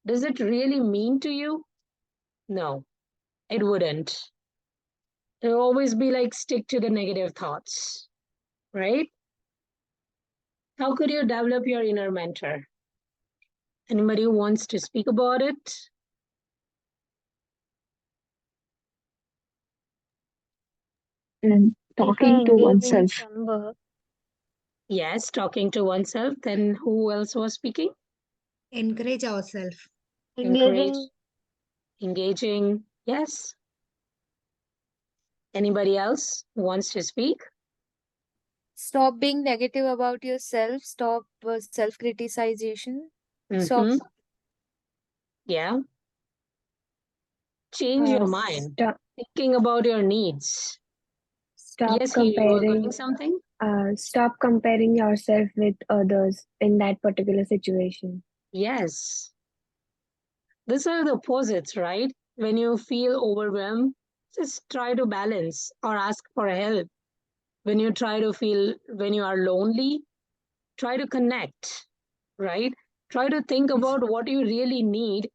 does it really mean to you? No, it wouldn't. It'll always be like stick to the negative thoughts, right? How could you develop your inner mentor? Anybody who wants to speak about it? And If I talking to engage in oneself. some work, Yes, talking to oneself. Then who else was speaking? Encourage ourselves. Encourage, engaging engaging. Yes. Anybody else who wants to speak? Stop being negative about yourself. Stop self-criticization. Stop. Mm-hmm. Yeah. Change your mind. Stop, Thinking about your needs. stop Yes, you were comparing. going something? Stop comparing yourself with others in that particular situation. Yes. These are the opposites, right? When you feel overwhelmed, just try to balance or ask for help. When you are lonely, try to connect, right? Try to think about what you really need,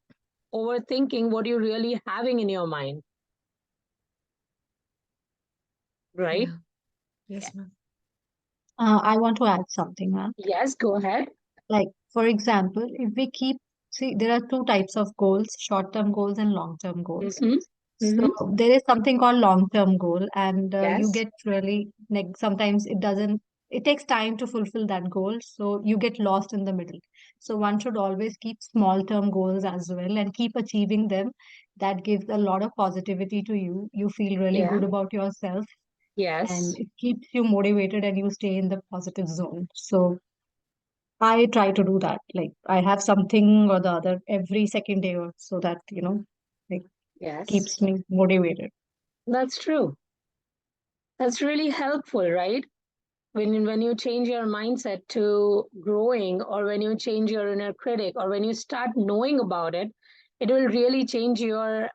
overthinking what you're really having in your mind, right? Yeah. Yes, ma'am. I want to add something, ma'am. Yes, go ahead. Like, for example, if we keep, see, there are two types of goals, short-term goals and long-term goals. Mm-hmm. So Mm-hmm. there is something called long-term goal, and you Yes. get really, like, sometimes it takes time to fulfill that goal. So you get lost in the middle. So one should always keep small-term goals as well and keep achieving them. That gives a lot of positivity to you. You feel really Yeah. good about yourself, and Yes. it keeps you motivated and you stay in the positive zone. So I try to do that. Like I have something or the other every second day or so that, like Yes. keeps me motivated. That's true. That's really helpful, right? When you change your mindset to growing, or when you change your inner critic, or when you start knowing about it, it will really change your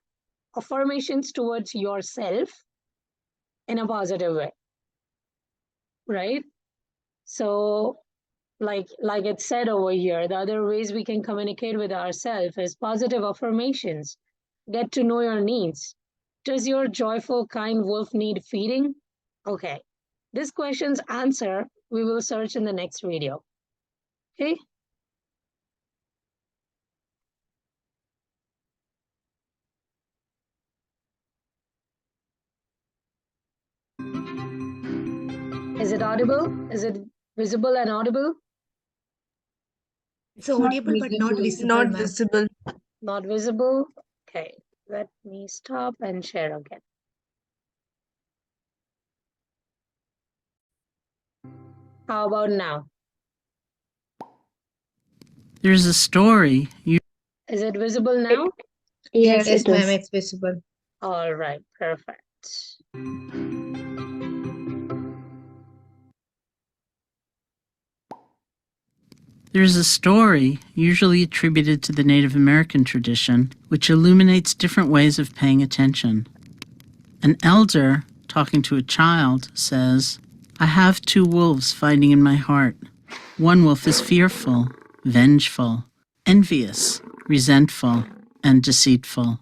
affirmations towards yourself in a positive way, right? So like it said over here, the other ways we can communicate with ourselves is positive affirmations. Get to know your needs. Does your joyful, kind wolf need feeding? Okay. This question's answer we will search in the next video. Okay. Is it audible? Is it visible and audible? It's audible but not visible, Not ma'am. visible. Not visible? Okay. Let me stop and share again. How about now? There's a story. Is it visible now? Yes, Yes, it ma'am, is. it's visible. All right, perfect. There's a story, usually attributed to the Native American tradition, which illuminates different ways of paying attention. An elder, talking to a child, says, "I have two wolves fighting in my heart. One wolf is fearful, vengeful, envious, resentful, and deceitful.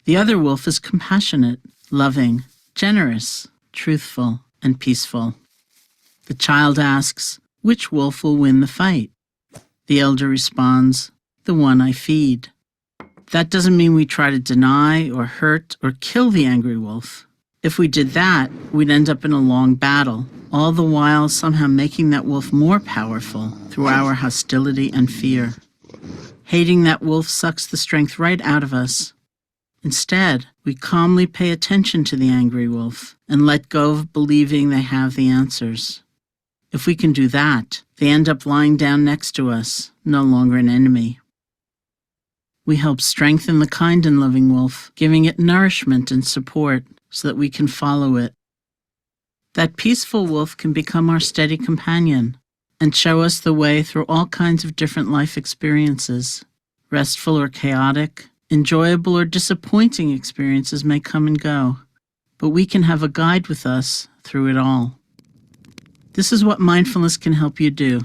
The other wolf is compassionate, loving, generous, truthful, and peaceful." The child asks, "Which wolf will win the fight?" The elder responds, "The one I feed." That doesn't mean we try to deny or hurt or kill the angry wolf. If we did that, we'd end up in a long battle, all the while somehow making that wolf more powerful through our hostility and fear. Hating that wolf sucks the strength right out of us. Instead, we calmly pay attention to the angry wolf and let go of believing they have the answers. If we can do that, they end up lying down next to us, no longer an enemy. We help strengthen the kind and loving wolf, giving it nourishment and support so that we can follow it. That peaceful wolf can become our steady companion and show us the way through all kinds of different life experiences. Restful or chaotic, enjoyable or disappointing experiences may come and go, but we can have a guide with us through it all. This is what mindfulness can help you do.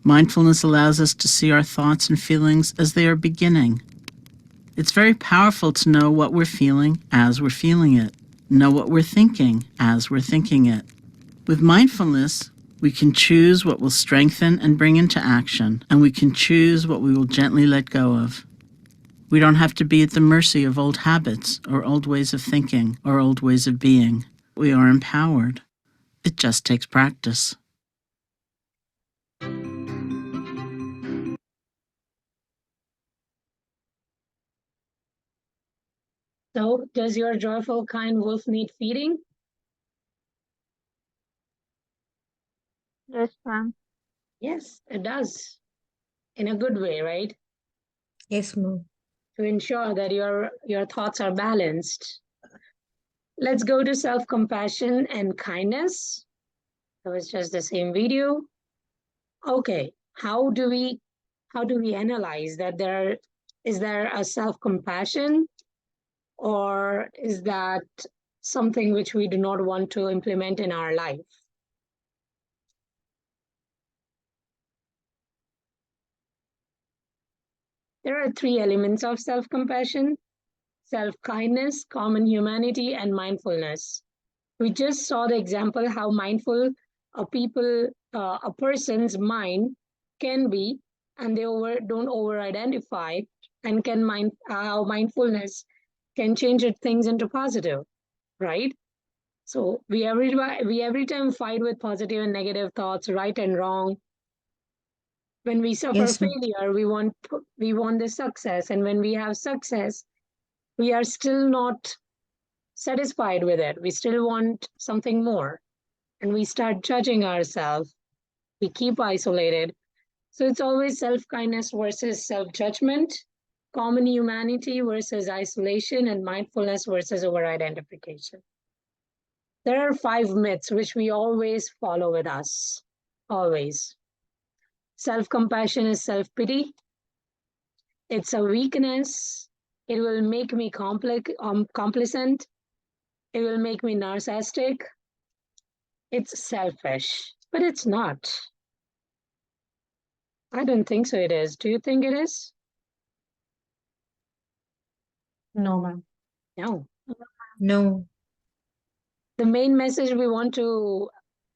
Mindfulness allows us to see our thoughts and feelings as they are beginning. It's very powerful to know what we're feeling as we're feeling it, know what we're thinking as we're thinking it. With mindfulness, we can choose what will strengthen and bring into action, and we can choose what we will gently let go of. We don't have to be at the mercy of old habits or old ways of thinking or old ways of being. We are empowered. It just takes practice. So, does your joyful, kind wolf need feeding? Yes, ma'am. Yes, it does. In a good way, right? Yes, ma'am. To ensure that your thoughts are balanced. Let's go to self-compassion and kindness. That was just the same video. Okay, how do we analyze that is there a self-compassion, or is that something which we do not want to implement in our life? There are three elements of self-compassion: self-kindness, common humanity, and mindfulness. We just saw the example how mindful a person's mind can be, and they don't over-identify, and how mindfulness can change things into positive, right? So we every time fight with positive and negative thoughts, right and wrong. When we suffer Yes, ma'am. failure, we want the success, and when we have success, we are still not satisfied with it. We still want something more, and we start judging ourselves. We keep isolated. So it's always self-kindness versus self-judgment, common humanity versus isolation, and mindfulness versus over-identification. There are 5 myths which we always follow with us, always. Self-compassion is self-pity. It's a weakness. It will make me complacent. It will make me narcissistic. It's selfish, but it's not. I don't think so it is. Do you think it is? No, ma'am. No. No. The main message we want to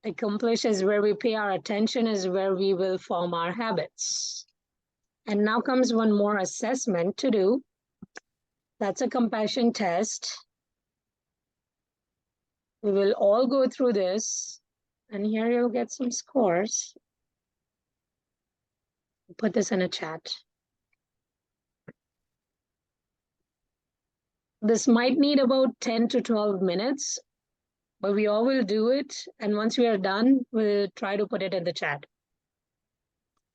accomplish is where we pay our attention is where we will form our habits. And now comes one more assessment to do. That's a compassion test. We will all go through this, and here you'll get some scores. Put this in a chat. This might need about 10 to 12 minutes, but we all will do it. And once we are done, we'll try to put it in the chat.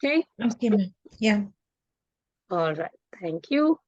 Okay? Okay, ma'am. Yeah. All right. Thank you.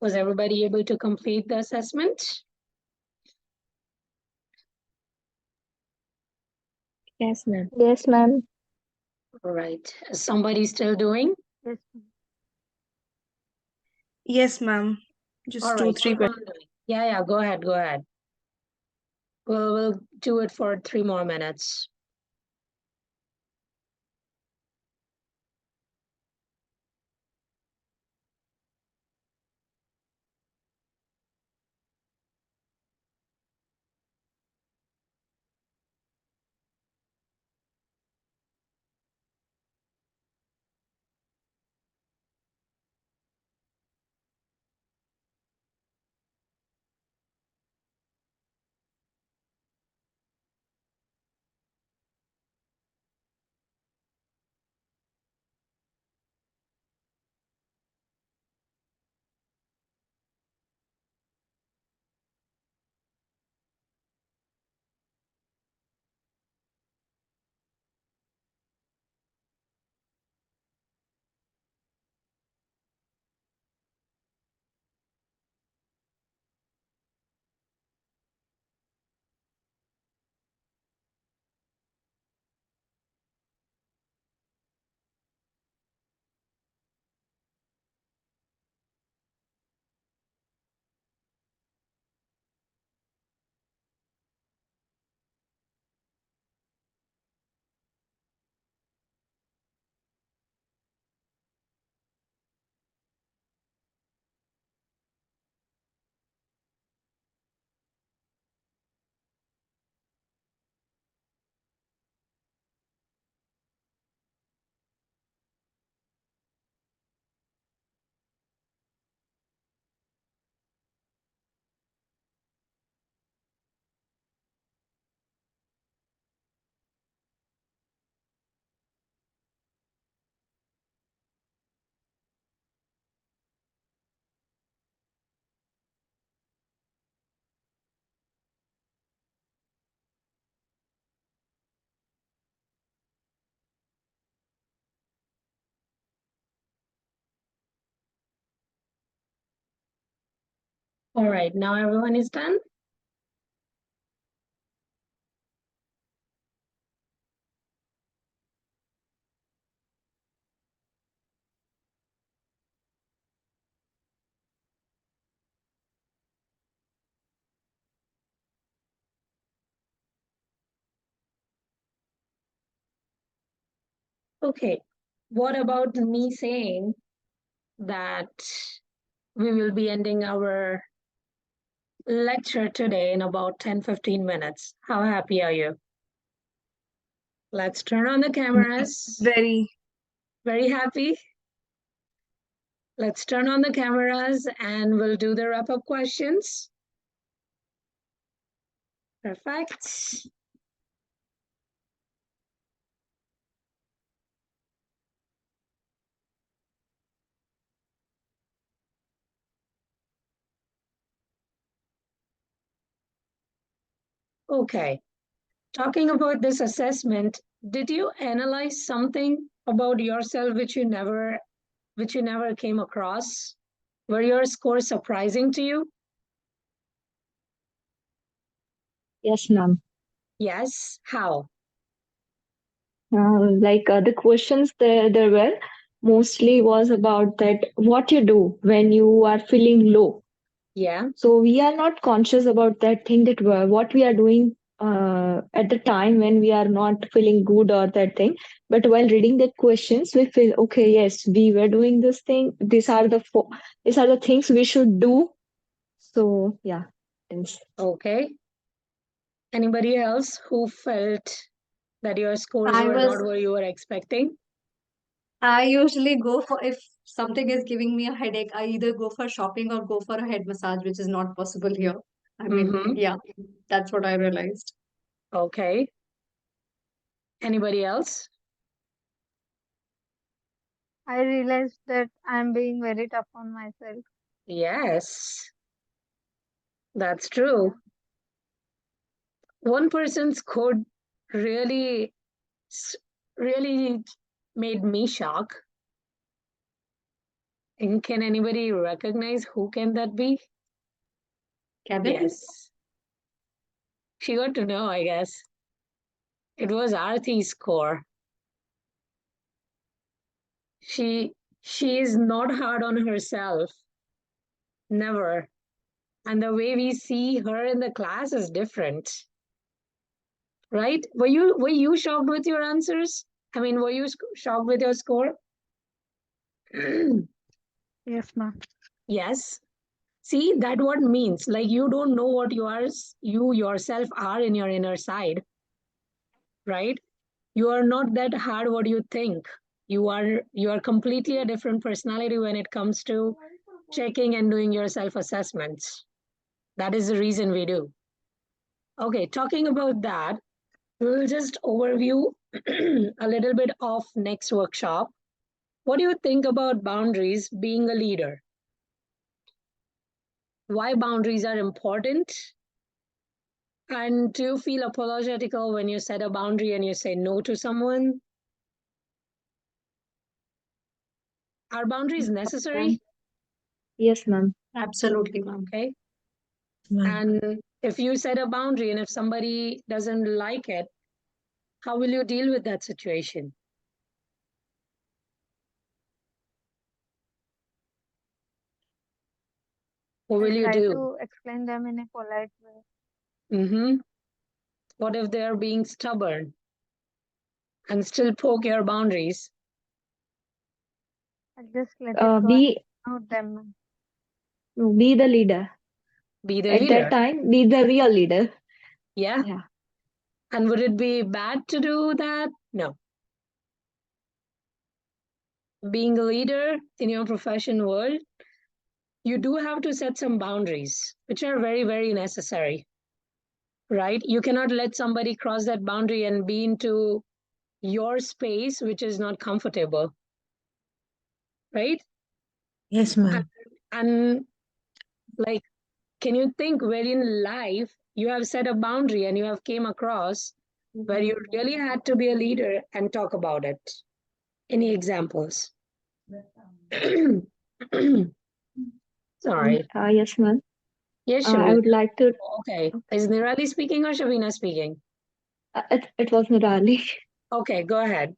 Was everybody able to complete the assessment? Yes, ma'am. Yes, ma'am. All right. Is somebody still doing? Yes. Yes, ma'am. Just All two, right. three Keep on doing. Yeah, go ahead. Go ahead. We'll do it for 3 more minutes. All right. Now everyone is done? Okay. What about me saying that we will be ending our lecture today in about 10-15 minutes? How happy are you? Let's turn on the cameras. Very. Very happy? Let's turn on the cameras and we'll do the wrap-up questions. Perfect. Okay. Talking about this assessment, did you analyze something about yourself which you never came across? Were your scores surprising to you? Yes, ma'am. Yes. How? The questions there were mostly was about that what you do when you are feeling low. Yeah. So we are not conscious about that thing that what we are doing at the time when we are not feeling good or that thing. But while reading the questions, we feel okay. Yes, we were doing this thing. These are the things we should do. So yeah. Yes. Okay. Anybody else who felt that your scores I were not was what you were expecting? I usually go for if something is giving me a headache, I either go for shopping or go for a head massage, which is not possible here. I mean, yeah, that's what I realized. Okay. Anybody else? I realized that I'm being very tough on myself. Yes, that's true. One person's code really, really made me shock. And can anybody recognize who can that be? Kevin? Yes. She got to know, I guess. It was Arthi's score. She is not hard on herself. Never. And the way we see her in the class is different. Right? Were you shocked with your answers? I mean, were you shocked with your score? Yes, ma'am. Yes. See, that what means. Like you don't know what you yourself are in your inner side, right? You are not that hard what you think. You are completely a different personality when it comes to checking and doing your self-assessments. That is the reason we do. Okay, talking about that, we'll just overview a little bit of next workshop. What do you think about boundaries being a leader? Why boundaries are important? And do you feel apologetical when you set a boundary and you say no to someone? Are boundaries necessary? Yes, ma'am. Absolutely, ma'am. Okay. Ma'am. And if you set a boundary and if somebody doesn't like it, how will you deal with that situation? What will I'll you try do? to explain them in a polite way. Mm-hmm. What if they're being stubborn and still poke your boundaries? I'll just let it go Be and ignore them. be the leader. Be the At that leader. time, be the real leader. Yeah. Yeah. And would it be bad to do that? No. Being a leader in your profession world, you do have to set some boundaries, which are very, very necessary, right? You cannot let somebody cross that boundary and be into your space, which is not comfortable, right? Yes, ma'am. And like, can you think where in life you have set a boundary and you have came across where you really had to be a leader and talk about it? Any examples? Sorry. Yes, ma'am. Yes, I Shavina. would like to. Okay. Is Nirali speaking or Shavina speaking? It was Nirali. Okay, go ahead.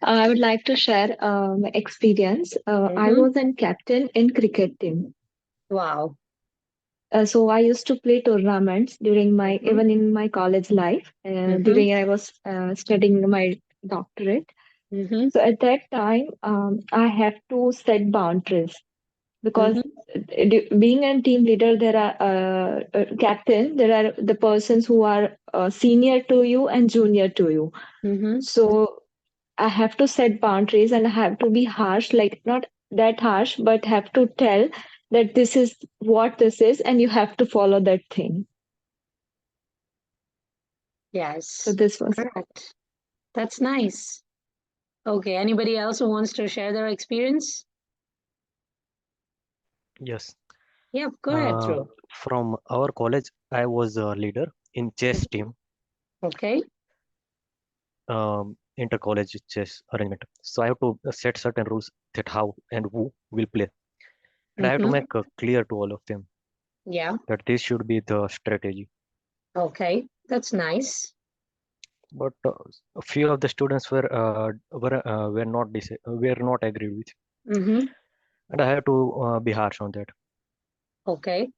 I would like to share my experience. I Mm-hmm. was a captain in cricket team. Wow. So I used to play tournaments during my Mm-hmm. even in my college life. Mm-hmm. During I was studying my doctorate. Mm-hmm. So at that time, I have to set boundaries because being a team leader, there are captain. There are the persons who are senior to you and junior to you. Mm-hmm. So I have to set boundaries and I have to be harsh, like not that harsh, but have to tell that this is what this is and you have to follow that thing. Yes. So this was Correct. That's nice. Okay. Anybody else who wants to share their experience? Yes. Yeah, go ahead, Dhruv. From our college, I was a leader in chess team, Okay. inter-college chess arrangement. So I have to set certain rules that how and who will play. And I have to Mm-hmm. make clear to all of them Yeah. that this should be the strategy. Okay. That's nice. But a few of the students were not agreed with, Mm-hmm. and I have to be harsh on that. Okay.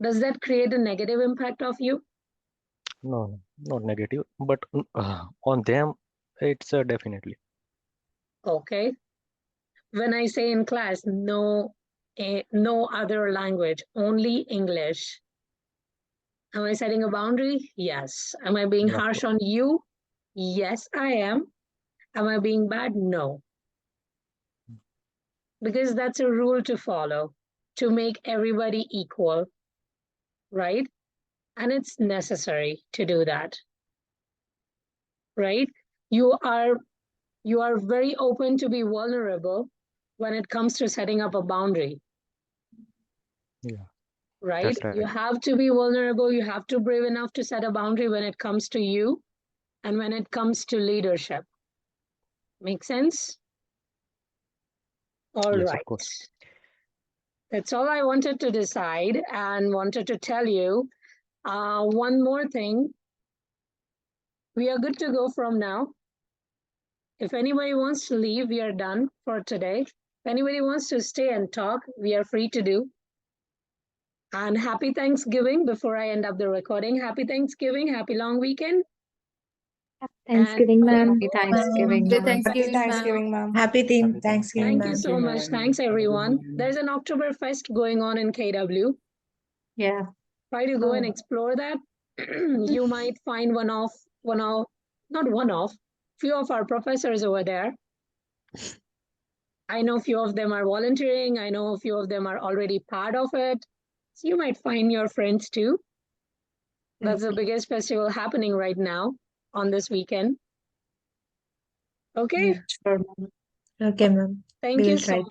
Does that create a negative impact of you? No, not negative, but on them, it's definitely. Okay. When I say in class, no other language, only English. Am I setting a boundary? Yes. Am I being Yeah, of harsh course. on you? Yes, I am. Am I being bad? No. Because that's a rule to follow to make everybody equal, right? And it's necessary to do that, right? You are very open to be vulnerable when it comes to setting up a boundary, Yeah, right? that's right. You have to be vulnerable. You have to be brave enough to set a boundary when it comes to you and when it comes to leadership. Make sense? All Yes, right. of course. That's all I wanted to decide and wanted to tell you. One more thing. We are good to go from now. If anybody wants to leave, we are done for today. If anybody wants to stay and talk, we are free to do. And happy Thanksgiving before I end up the recording. Happy Thanksgiving. Happy long weekend. Thanksgiving, ma'am. Happy Thanksgiving, Happy ma'am. Thanksgiving, ma'am. Thanksgiving, ma'am. Happy Thanksgiving, Thank you ma'am. so much. Thanks, everyone. There's an Oktoberfest going on in KW. Yeah. Try to go and explore that. You might find few of our professors over there. I know few of them are volunteering. I know a few of them are already part of it. So you might find your friends too. That's the biggest festival happening right now on this weekend. Okay. Sure, ma'am. Okay, ma'am. Thank We you will so try much. to.